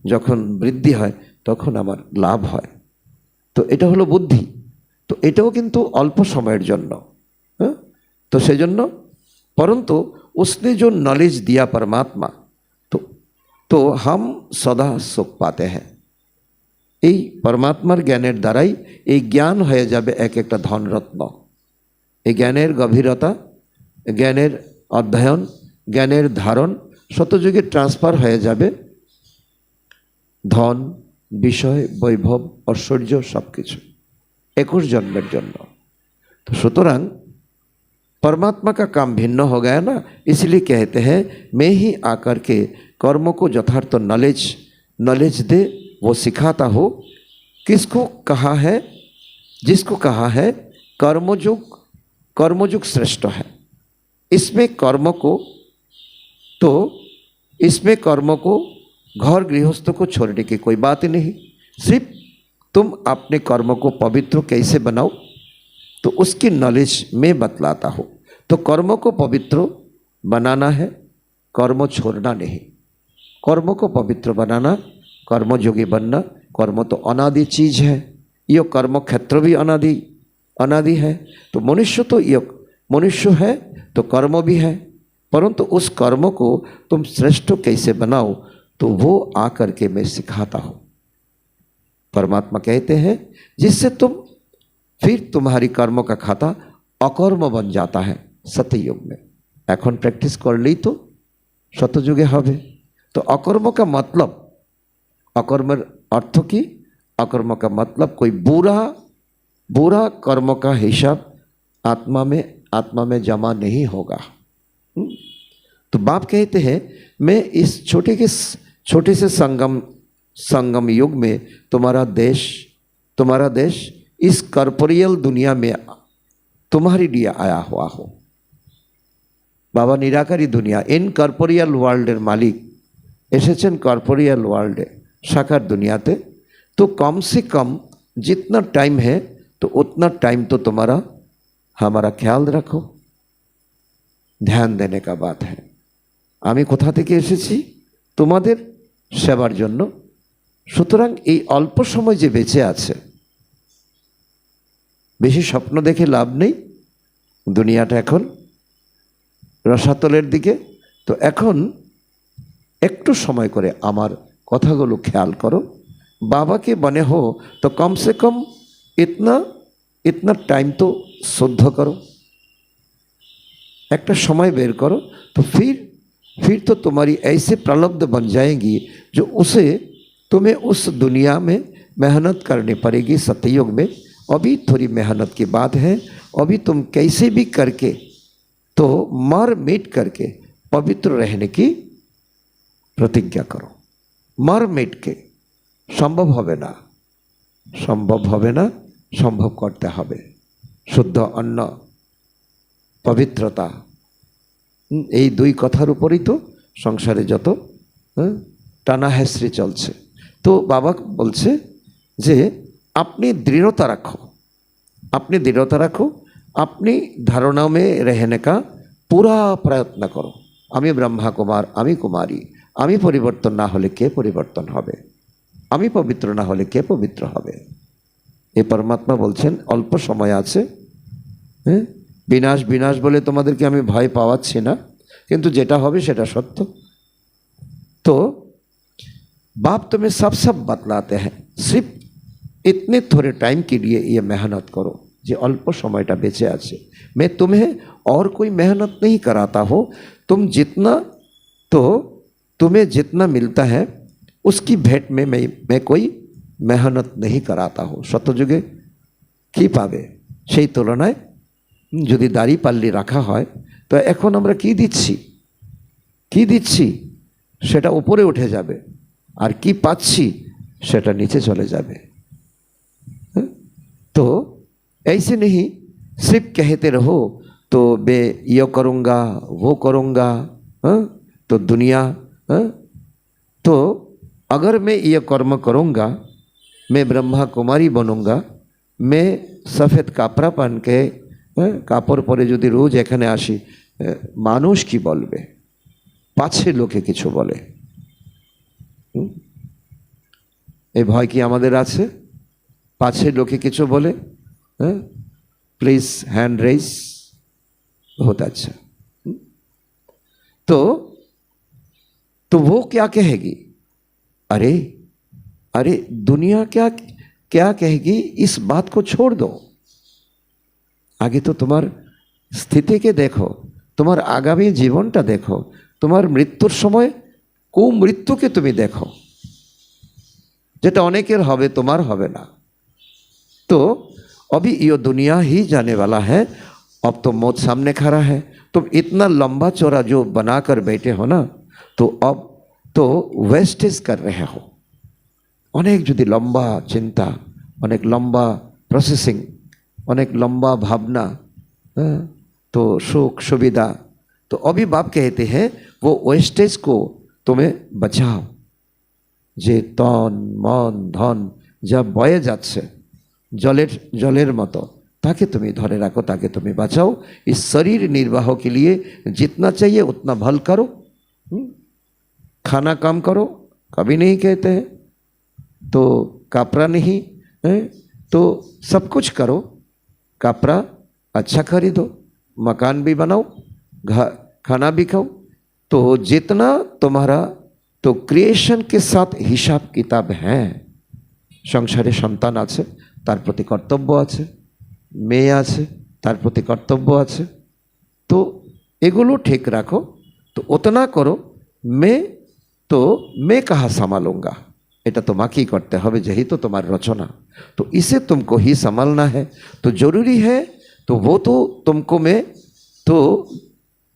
जखन बृद्धि है तखन आमार लाभ है, तो एटा हलो बुद्धि। तो एटाओ किन्तु अल्प समयेर जन्य, तो सेजन्य परन्तु उसने जो नॉलेज दिया परमात्मा, तो हम सदा सुख पाते हैं। এই परमात्मार ज्ञानेर द्वाराई এই ज्ञान হয়ে যাবে এক একটা ধনরত্ন। এই জ্ঞানের গভীরতা, জ্ঞানের অধ্যয়ন, জ্ঞানের ধারণ শতযুগে ট্রান্সফার হয়ে যাবে ধন, বিষয়, বৈভব, ঐশ্বর্য সব কিছু 21 জন্মের জন্য। তো সুতরাং परमात्मा का काम भिन्न हो गया ना, इसलिए कहते हैं मैं ही आकर के कर्मों को यथार्थ नॉलेज दे, वो सिखाता हो। किसको कहा है? जिसको कहा है कर्मयुग श्रेष्ठ है। इसमें कर्म को घर गृहस्थ को छोड़ने की कोई बात ही नहीं। सिर्फ तुम अपने कर्म को पवित्र कैसे बनाओ तो उसकी नॉलेज मैं बतलाता हूँ। तो कर्म को पवित्र बनाना है, कर्म छोड़ना नहीं। कर्म को पवित्र बनाना, कर्मयोगी बनना। कर्म तो अनादि चीज है, ये कर्म क्षेत्र भी अनादि है। तो मनुष्य है तो कर्म भी है, परंतु उस कर्म को तुम श्रेष्ठ कैसे बनाओ तो वो आकर के मैं सिखाता हूँ। परमात्मा कहते हैं जिससे फिर तुम्हारी कर्म का खाता अकर्म बन जाता है सत्ययुग में। এখন প্র্যাকটিস করলেই তো শতযুগে হবে। तो अकर्म का मतलब, अकर्मेर अर्थ की? अकर्म का मतलब कोई बुरा कर्म का हिसाब आत्मा में जमा नहीं होगा। तो बाप कहते हैं मैं इस छोटे से संगम युग में तुम्हारा देश इस कॉर्पोरियल दुनिया में तुम्हारे लिए आया हुआ हो। बाबा निराकारी दुनिया इनकॉर्पोरियल वर्ल्डर मालिक एसेছেন कॉर्पोरियल वर्ल्ड साकार दुनियाते। तो कम से कम जितना टाइम है तो उतना टाइम तो तुम्हारा हमारा ख्याल रखो, ध्यान देने का बात है। आमी कोथा থেকে এসেছি তোমাদের সেবার জন্য। সুতরাং এই অল্প সময় যে বেঁচে আছে, বেশি স্বপ্ন দেখে লাভ নেই। দুনিয়াটা এখন রসাতলের দিকে। তো এখন একটু সময় করে আমার কথাগুলো খেয়াল করো। बाबा के बने हो तो कम से कम इतना टाइम तो शुद्ध करो, एक समय बेर करो। तो फिर तो तुम्हारी ऐसे प्रलब्ध बन जाएगी जो तुम्हें उस दुनिया में मेहनत करनी पड़ेगी सत्ययुग में। अभी थोड़ी मेहनत की बात है। अभी तुम कैसे भी करके तो मर मिट करके पवित्र रहने की प्रतिज्ञा करो। मर मिट के সম্ভব হবে না, সম্ভব করতে হবে। শুদ্ধ অন্ন, পবিত্রতা, এই দুই কথার উপরই তো সংসারে যত টানা হেসড়ি চলছে। তো বাবা বলছে যে আপনি दृढ़ता रखो, अपनी धारणा में रहने का पूरा प्रयत्न करो। आमी ब्रह्मा कुमार, आमी कुमारी, आमी परिवर्तन ना होले के परिवर्तन होबे, आमी पवित्र ना होले के पवित्र होबे। ये परमात्मा बोलছেন अल्प समय आछे, विनाश बोले तुम्हादेरके आमी भय पावाচ্ছি ना, किन्तु जेटा होबे सेटा सत्य। तो बाप तुम्हें सब बतलाते हैं। सिर्फ इतने थोड़े टाइम के लिए ये मेहनत करो जो अल्प समयटा बेचे आछे। मैं तुम्हें और कोई मेहनत नहीं कराता हो। तुम्हें जितना मिलता है उसकी भेंट में मैं कोई मेहनत नहीं कराता हूँ। शतयुगे की पाबे সেই তুলনায় যদি দাড়ি পাল্লি রাখা হয় তো এখন আমরা কি দিচ্ছি সেটা উপরে উঠে যাবে, আর কি পাচ্ছি সেটা নিচে চলে যাবে। तो ऐसे नहीं सिर्फ कहते रहो तो मैं ये करूँगा वो करूँगा, तो दुनिया तो अगर मैं ये कर्म करूँगा, मैं ब्रह्मा कुमारी बनूँगा, मैं सफ़ेद कापड़ा पहन के कापड़ परे यदि रोज एखाने आसि, मानुष की बोलबे, पाछे लोके किछु बोले, ए भय कि आमादेर आछे? पाछे लोके किछु बोले, प्लीज हैंड रेज, बहुत अच्छा। तो वो क्या कहेगी? अरे दुनिया क्या कहेगी इस बात को छोड़ दो। आगे तो तुम्हार स्थिति के देखो, तुम्हार आगामी जीवनटा देखो, तुम्हार मृत्युर समय कुमृत्यु के तुम देखो, जेटा अनेकेर होबे तुम्हार होबे ना। तो अभी ये दुनिया ही जाने वाला है, अब तो मौत सामने खड़ा है, तुम इतना लंबा चौड़ा जो बना कर बैठे हो ना, तो अब तो वेस्टेज कर रहे हो। अनेक যদি লম্বা চিন্তা, অনেক লম্বা প্রসেসিং, অনেক লম্বা भावना, तो सुख सुविधा, तो अभी बाप कहते हैं वो वेस्टेज को तुम्हें बचाओ। যে তন মন ধন যা বয়ে যাচ্ছে জলের মতো, ताकि तुम्हें धरे रखो, ताकि तुम्हें बचाओ। इस शरीर निर्वाह के लिए जितना चाहिए उतना भल करो। खाना कम करो, कभी नहीं कहते हैं, तो कपड़ा नहीं है तो सब कुछ करो। कपड़ा अच्छा खरीदो, मकान भी बनाओ, खाना भी खाओ। तो जितना तुम्हारा तो क्रिएशन के साथ हिसाब किताब है। संसारे सन्तान आछे, तार प्रति कर्तव्य आछे, मेये आछे, तार प्रति कर्तव्य आछे। तो एगुलो ठीक रखो, तो उतना करो। मैं कहाँ संभालूंगा, এটা তোমাকেই করতে হবে, যেহেতु तुम्हारी रचना, तो इसे तुमको ही संभालना है। तो जरूरी है, तो वो तो तुमको मैं, तो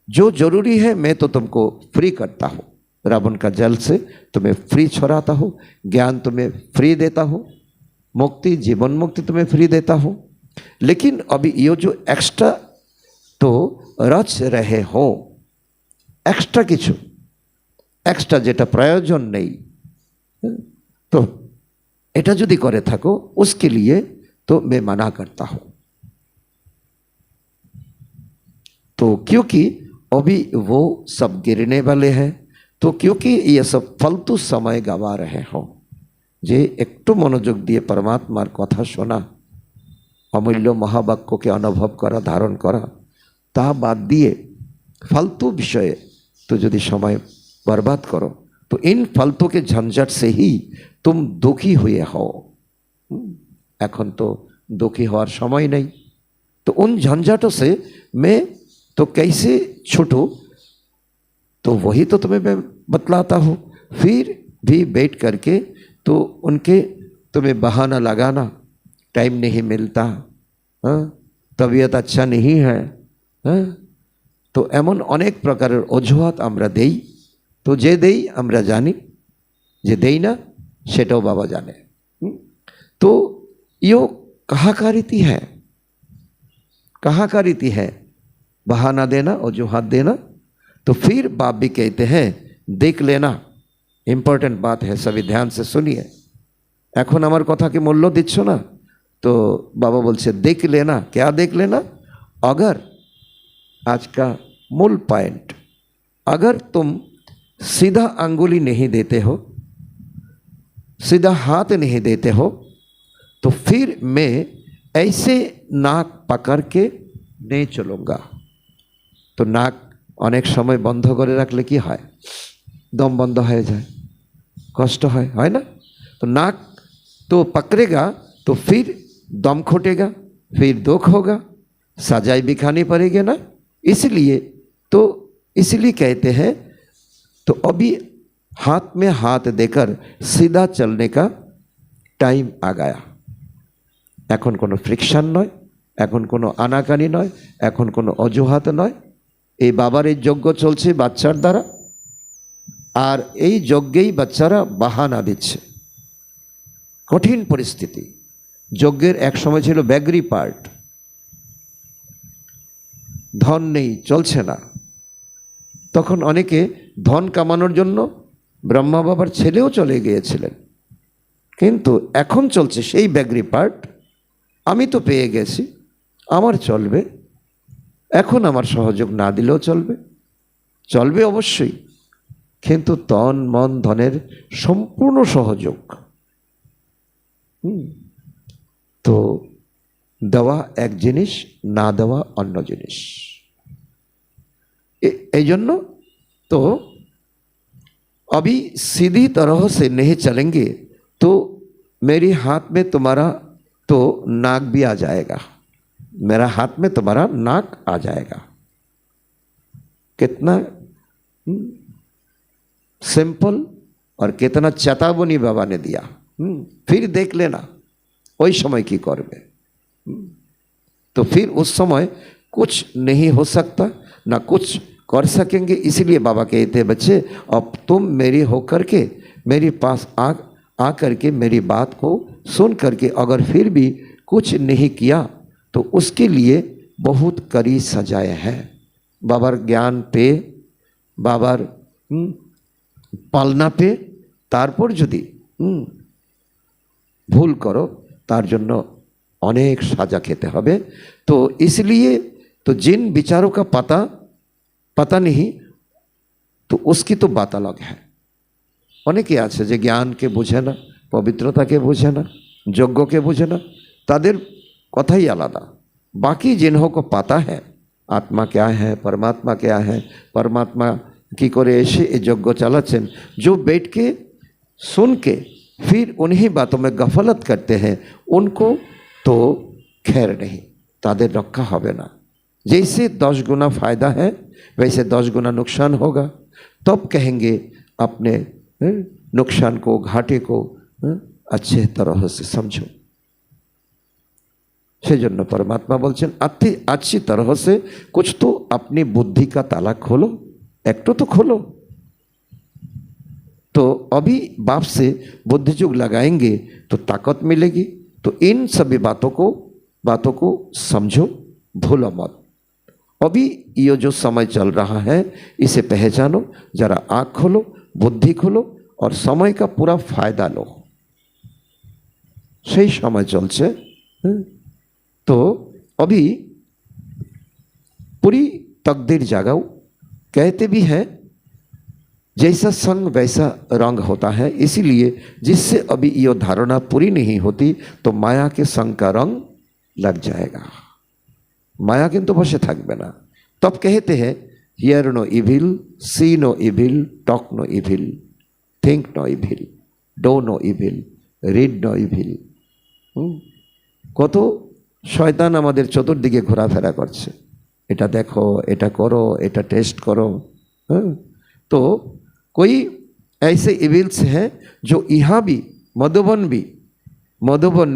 जो जरूरी है मैं तो तुमको फ्री करता हूँ। रावण का जल से तुम्हें फ्री छोड़ाता हूँ, ज्ञान तुम्हें फ्री देता हूँ, मुक्ति जीवन मुक्ति तुम्हें फ्री देता हूँ। लेकिन अभी ये जो एक्स्ट्रा तो रच रहे हो, एक्स्ट्रा किछु, एक्स्ट्रा जेटा प्रयोजन नहीं, तो एटा यदि करे थको उसके लिए तो मैं मना करता हूँ। तो क्योंकि अभी वो सब गिरने वाले हैं, तो क्योंकि ये सब फालतू समय गवा रहे हो, जे एकटू मनोयोग दिए परमात्मार कथा शोना, अमूल्य महावाक्य के अनुभव करा, धारण करा, ता बाद दिए फालतू विषय तो यदि समय बर्बाद करो, तो इन फालतू के झंझट से ही तुम दुखी हुए हो। এখন तो दुखी होवार समय नहीं, तो उन झंझटों से मैं तो कैसे छूटूं, तो वही तो तुम्हें मैं बतलाता हूँ। फिर भी बैठ करके तो उनके तुम्हें बहाना लगाना, टाइम नहीं मिलता, तबीयत अच्छा नहीं है, तो एमन अनेक प्रकार अजुहात आमरा देई। तो जे देई आमरा जानी, जे देई ना सेटाओ बाबा जाने। तो यो कहाँ का रीति है, कहाँ का रीति है बहाना देना, अजुहात देना। तो फिर बाप भी कहते हैं देख लेना, इम्पोर्टेंट बात है, सभी ध्यान से सुनिए। এখন আমার কথা কি মূল্য দিচ্ছ না? तो बाबा बोलছে देख लेना। क्या देख लेना? अगर आज का मूल पॉइंट, अगर तुम सीधा अंगुली नहीं देते हो, सीधा हाथ नहीं देते हो, तो फिर मैं ऐसे नाक पकड़ के नहीं चलूँगा। तो नाक अनेक समय बंध करे रखले कि है, दम बंद हो जाए, कष्ट है ना। तो नाक तो पकड़ेगा तो फिर दम घुटेगा, फिर दुख होगा, सजाई भी खानी पड़ेगी ना। इसलिए तो इसलिए कहते हैं, तो अभी हाथ में हाथ देकर सीधा चलने का टाइम आ गया। এখন কোনো ফ্রিকশন নয়, এখন কোনো আনাকানি নয়, এখন কোনো অজুহাত নয়। এই বাবার এই যজ্ঞ চলছে বাচ্চার দ্বারা, আর এই যজ্ঞেই বাচ্চারা বাহানা দিচ্ছে। কঠিন পরিস্থিতি। যজ্ঞের এক সময় ছিল ব্যাগরি পার্ট, ধন নেই, চলছে না। তখন অনেকে ধন কামানোর জন্য ব্রহ্মা বাবার ছেলেও চলে গিয়েছিলেন। কিন্তু এখন চলছে সেই ব্যাগরি পার্ট, আমি তো পেয়ে গেছি, আমার চলবে, এখন আমার সহযোগ না দিলেও চলবে, চলবে অবশ্যই, কিন্তু তন মন ধনের সম্পূর্ণ সহযোগ। তো দেওয়া এক জিনিস, না দেওয়া অন্য জিনিস। এই জন্য तो अभी सीधी तरह से नहीं चलेंगे तो मेरे हाथ में तुम्हारा तो नाक भी आ जाएगा, मेरा हाथ में तुम्हारा नाक आ जाएगा। कितना सिंपल और कितना चेतावनी बाबा ने दिया। फिर देख लेना ওই সময় কি করবে। तो फिर उस समय कुछ नहीं हो सकता, ना कुछ कर सकेंगे। इसीलिए बाबा कहते हैं बच्चे, अब तुम मेरी होकर के मेरे पास आ करके मेरी बात को सुन करके अगर फिर भी कुछ नहीं किया तो उसके लिए बहुत कड़ी सजाएं हैं। बाबार ज्ञान पे, बाबार पालना पे तारपर यदि भूल करो तार जन्य अनेक साजा खेते हबे। तो इसलिए तो जिन विचारों का पता नहीं तो उसकी तो बात अलग है। अनेके आछे जे ज्ञान के बुझे ना, पवित्रता के बुझे ना, यज्ञ के बुझे ना, तादेर कथाई आलादा। बाकी जिन्हों को पता है आत्मा क्या है, परमात्मा क्या है, परमात्मा की करे ऐसे यज्ञ चलाचेन, जो बैठ के सुन के फिर उन्हीं बातों में गफलत करते हैं, उनको तो खैर नहीं, तादेर रखा होवे ना। जैसे 10 गुना फायदा है वैसे 10 गुना नुकसान होगा। तब कहेंगे अपने नुकसान को, घाटे को अच्छे तरह से समझो। सेजन्य परमात्मा बोलছেন अच्छी तरह से कुछ तो अपनी बुद्धि का ताला खोलो, एक तो खोलो। तो अभी बाप से बुद्धिजुग लगाएंगे तो ताकत मिलेगी। तो इन सभी बातों को समझो, भूलो मत। अभी ये जो समय चल रहा है इसे पहचानो, जरा आँख खोलो, बुद्धि खोलो और समय का पूरा फायदा लो। सही समय चलছে। तो अभी पूरी तकदीर जागाओ। कहते भी हैं जैसा संग वैसा रंग होता है, इसीलिए जिससे अभी ये धारणा पूरी नहीं होती तो माया के संग का रंग लग जाएगा। माया किंतु बसे থাকবে না। तब कहते हैं hear no evil, see no evil, talk no evil, think no evil, do no evil, read no evil. কত শয়তান আমাদের চতুর্দিকে ঘোরাফেরা করছে, এটা দেখো, এটা করো, এটা টেस्ट करो। तो कोई ऐसे इविल्स हैं जो यहाँ भी मधुबन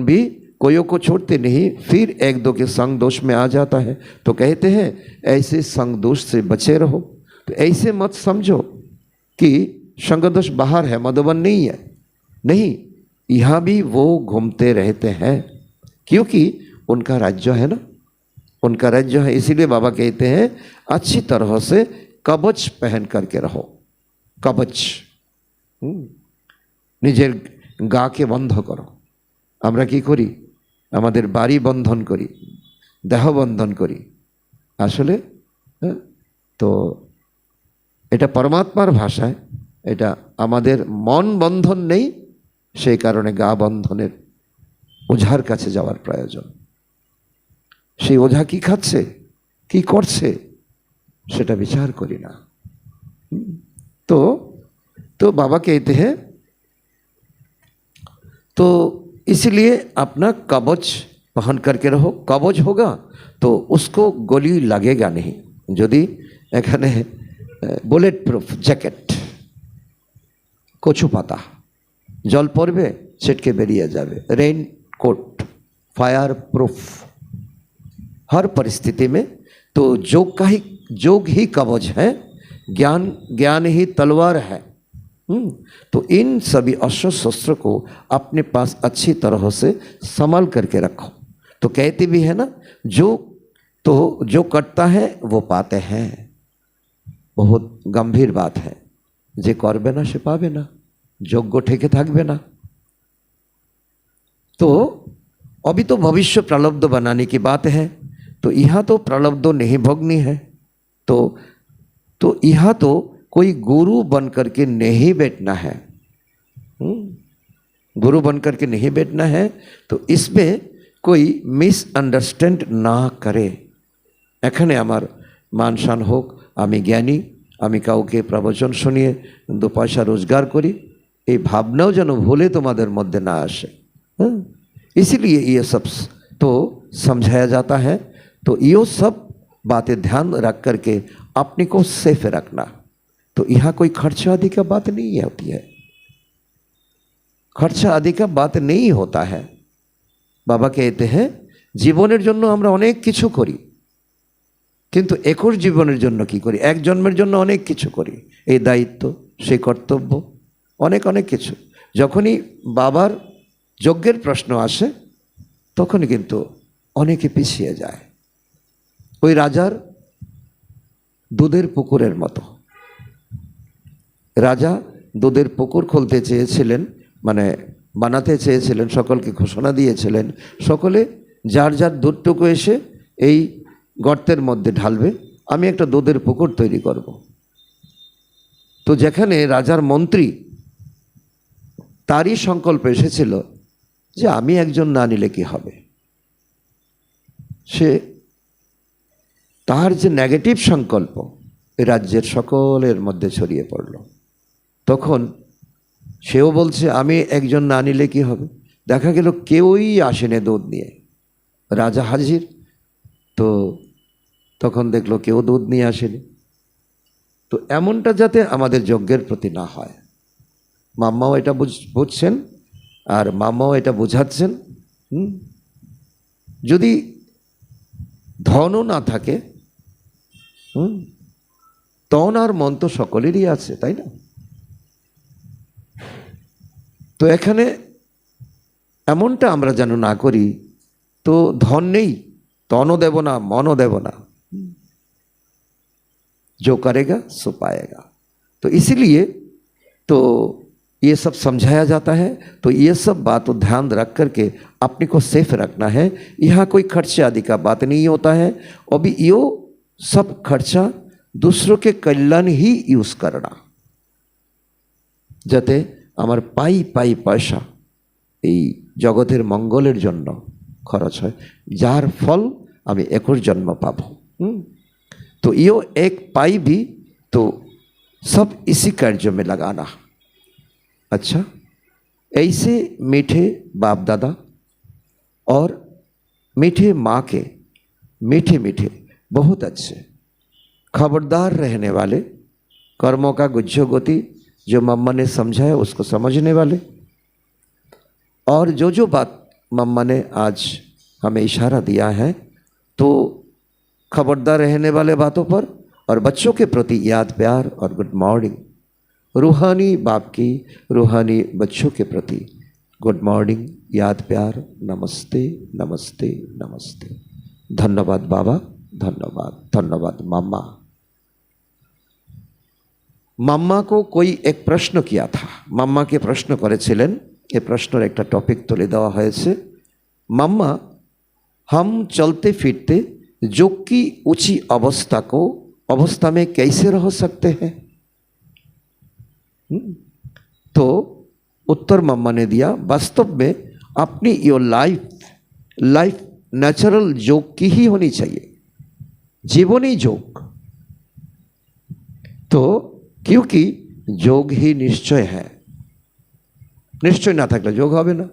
भी कोई को छोड़ते नहीं, फिर एक दो के संग दोष में आ जाता है। तो कहते हैं ऐसे संग दोष से बचे रहो। तो ऐसे मत समझो कि संग दोष बाहर है, मधुबन नहीं है। नहीं, यहाँ भी वो घूमते रहते हैं, क्योंकि उनका राज्य है ना, उनका राज्य है। इसीलिए बाबा कहते हैं अच्छी तरह से कवच पहन करके रहो। कवच निजेर गा के बंध करो। আমরা কি করি? আমাদের বাড়ি বন্ধন করি, দেহ বন্ধন করি। আসলে তো এটা পরমাত্মার ভাষায়, এটা আমাদের মন বন্ধন নেই, সেই কারণে গা বন্ধনের ওঝার কাছে যাওয়ার প্রয়োজন। সেই ওঝা কি খাচ্ছে, কি করছে, সেটা বিচার করি না। तो बाबा कहते हैं तो इसलिए अपना कवच पहन करके रहो। कवच होगा तो उसको गोली लगेगा नहीं। यदि एखाने बुलेट प्रूफ जैकेट, कचु पाता, जल पड़े छिटके बेरिए जाए, रेन कोट, फायर प्रूफ हर परिस्थिति में। तो जोग ही कवच है, ज्ञान ही तलवार है। तो इन सभी अस्त्र शस्त्र को अपने पास अच्छी तरह से संभाल करके रखो। तो कहते भी है ना, जो करता है वो पाते हैं। बहुत गंभीर बात है। जे करबे ना से पाबे ना, योग्य ठेके थाकबे ना। तो अभी तो भविष्य प्रारब्ध बनाने की बात है। तो यहाँ तो प्रारब्ध नहीं भोगनी है। तो यहाँ तो कोई गुरु बन करके नहीं बैठना है। गुरु बन करके नहीं बैठना है। तो इसमें कोई मिसअंडरस्टैंड ना करे। एखाने आमार मान शान होक, आमी ज्ञानी, आमी काउके प्रवचन शुनिए 2 पयसा रोजगार करी, ये भावनाओ जेन भूले तुम्हारे मध्य ना आसे। इसीलिए ये सब तो समझाया जाता है। तो ये सब बातें ध्यान रख करके अपने को सेफ रखना। तो यहाँ कोई खर्चा आदि का बात नहीं होती है। खर्चा आदि का बात नहीं होता है। बाबा कहते हैं जीवनेर जन्य आमरा अनेक किछु करी, কিন্তু একুশ জীবনের জন্য কি করি? এক জন্মের জন্য অনেক কিছু করি, এই দায়িত্ব, সেই কর্তব্য, অনেক অনেক কিছু। যখনই বাবার যজ্ঞের প্রশ্ন আসে তখনই কিন্তু অনেকে পিছিয়ে যায়। ওই রাজার দুধের পুকুরের মতো। রাজা দুধের পুকুর খুলতে চেয়েছিলেন, মানে বানাতে চেয়েছিলেন, সকলকে ঘোষণা দিয়েছিলেন সকলে যার যার দুধটুকু এসে এই গর্তের মধ্যে ঢালবে, আমি একটা দুধের পুকুর তৈরি করব। তো যেখানে রাজার মন্ত্রী, তারই সংকল্প এসেছিল যে আমি একজন না নিলে কি হবে। সে তার যে নেগেটিভ সংকল্প রাজ্যের সকলের মধ্যে ছড়িয়ে পড়ল। তখন সেও বলছে আমি একজন না নিলে কি হবে। দেখা গেল কেউই আসেনি দুধ নিয়ে। রাজা হাজির, তো তখন দেখলো কেউ দুধ নিয়ে আসেনি। তো এমনটা যাতে আমাদের যজ্ঞের প্রতি না হয়, মাম্মাও এটা বুঝছেন আর মাম্মাও এটা বোঝাচ্ছেন। যদি ধনও না থাকে, তন আর মন তো সকলেরই আছে, তাই না? তো এখানে এমনটা আমরা যেন না করি, তো ধন নেই, তনও দেব না, মনও দেব না, जो करेगा सो पाएगा। तो इसीलिए तो ये सब समझाया जाता है। तो ये सब बात ध्यान रख करके अपने को सेफ रखना है। यहाँ कोई खर्चे आदि का बात नहीं होता है। अभी यो सब खर्चा दूसरों के कल्याण ही यूज करना, যাতে আমার পাই পাই পয়সা এই জগতের মঙ্গলের জন্য খরচ হয়, যার ফল আমি 21 জন্ম পাবো। तो यो एक पाई भी तो सब इसी कार्य में लगाना। अच्छा, ऐसे मीठे बाप दादा और मीठे माँ के मीठे मीठे बहुत अच्छे खबरदार रहने वाले, कर्मों का गुज्जो गति जो मम्मा ने समझाया उसको समझने वाले, और जो बात मम्मा ने आज हमें इशारा दिया है, तो खबरदार रहने वाले बातों पर और बच्चों के प्रति याद प्यार और गुड मॉर्निंग। रूहानी बाप की रूहानी बच्चों के प्रति गुड मॉर्निंग, याद प्यार, नमस्ते नमस्ते नमस्ते। धन्यवाद बाबा, धन्यवाद धन्यवाद माम्मा। माम्मा को कोई एक प्रश्न किया था, माम्मा के प्रश्न करेছিলেন, ये प्रश्न एक टॉपिक तुले देওয়া হয়েছে। माम्मा, हम चलते फिरते योग की ऊंची अवस्था में कैसे रह सकते हैं? तो उत्तर मम्मा ने दिया, वास्तव में अपनी योर लाइफ नेचुरल योग की ही होनी चाहिए, जीवनी योग। तो क्योंकि योग ही निश्चय है, निश्चय ना থাকলে योग হবে না।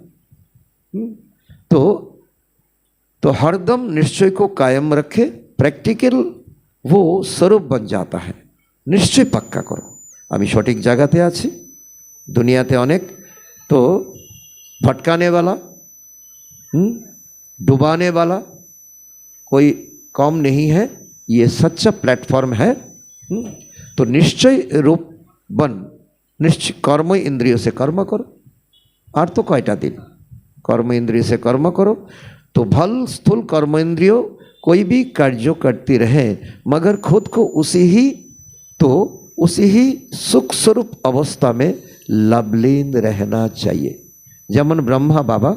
तो हरदम निश्चय को कायम रखे, प्रैक्टिकल वो स्वरूप बन जाता है। निश्चय पक्का करो আমি সঠিক জায়গাতে আছি, দুনিয়াতে অনেক तो भटकाने वाला, डुबाने वाला कोई कम नहीं है, ये सच्चा प्लेटफॉर्म है। तो निश्चय रूप बन, निश्चय कर्म इंद्रियों से कर्म करो। और तो कयटा दिन कर्म इंद्रिय से कर्म करो, तो भल स्थूल कर्म इंद्रियों कोई भी कार्य करती रहे, मगर खुद को उसी ही सुख स्वरूप अवस्था में लवलीन रहना चाहिए। যেমন ব্রহ্মা বাবা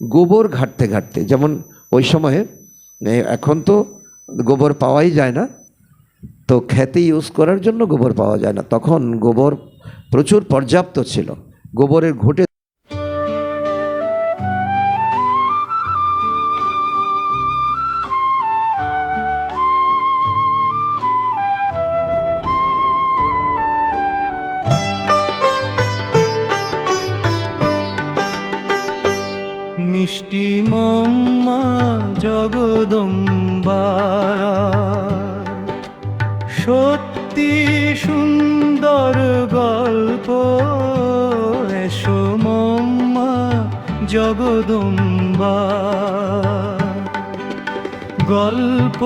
গোবর ঘাটতে ঘাটতে, যেমন ওই সময়ে, এখন তো গোবর পাওয়াই যায় না, তো খেতে ইউজ করার জন্য গোবর পাওয়া যায় না, তখন গোবর প্রচুর পর্যাপ্ত ছিল। গোবরের ঘুঁটে মিষ্টি মাম্মা জগদম্বা, সত্যি সুন্দর গল্প, এসো মাম্মা জগদম্বা। গল্প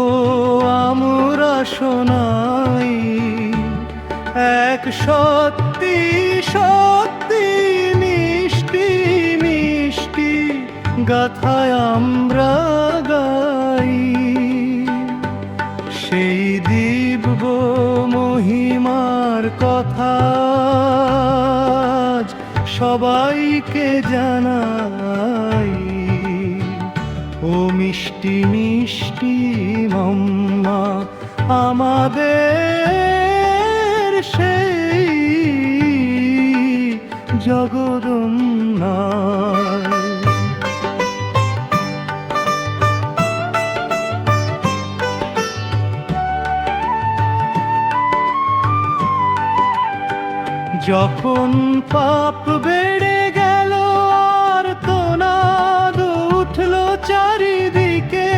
আমরা শোনাই, এক সত্যি সত্যি মিষ্টি মিষ্টি গাথায় আমরা গাই। সেই দিব্য মহিমার কথা আজ সবাইকে জানাই। ও মিষ্টি মিষ্টি মাম্মা আমাদের সেই জগদম্বা। যখন পাপ বেড়ে গেল আর তোনাদ উঠল চারিদিকে,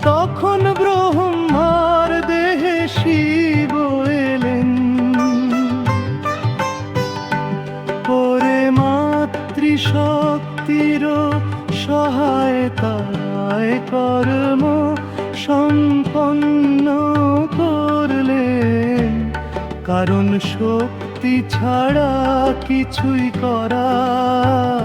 তখন ব্রহ্মার দেহে শিব এলেন। পরে মাতৃশক্তির সহায়তায় কর্ম সম্পন্ন করলেন, কারণ শক্তি ছাড়া কিছুই করা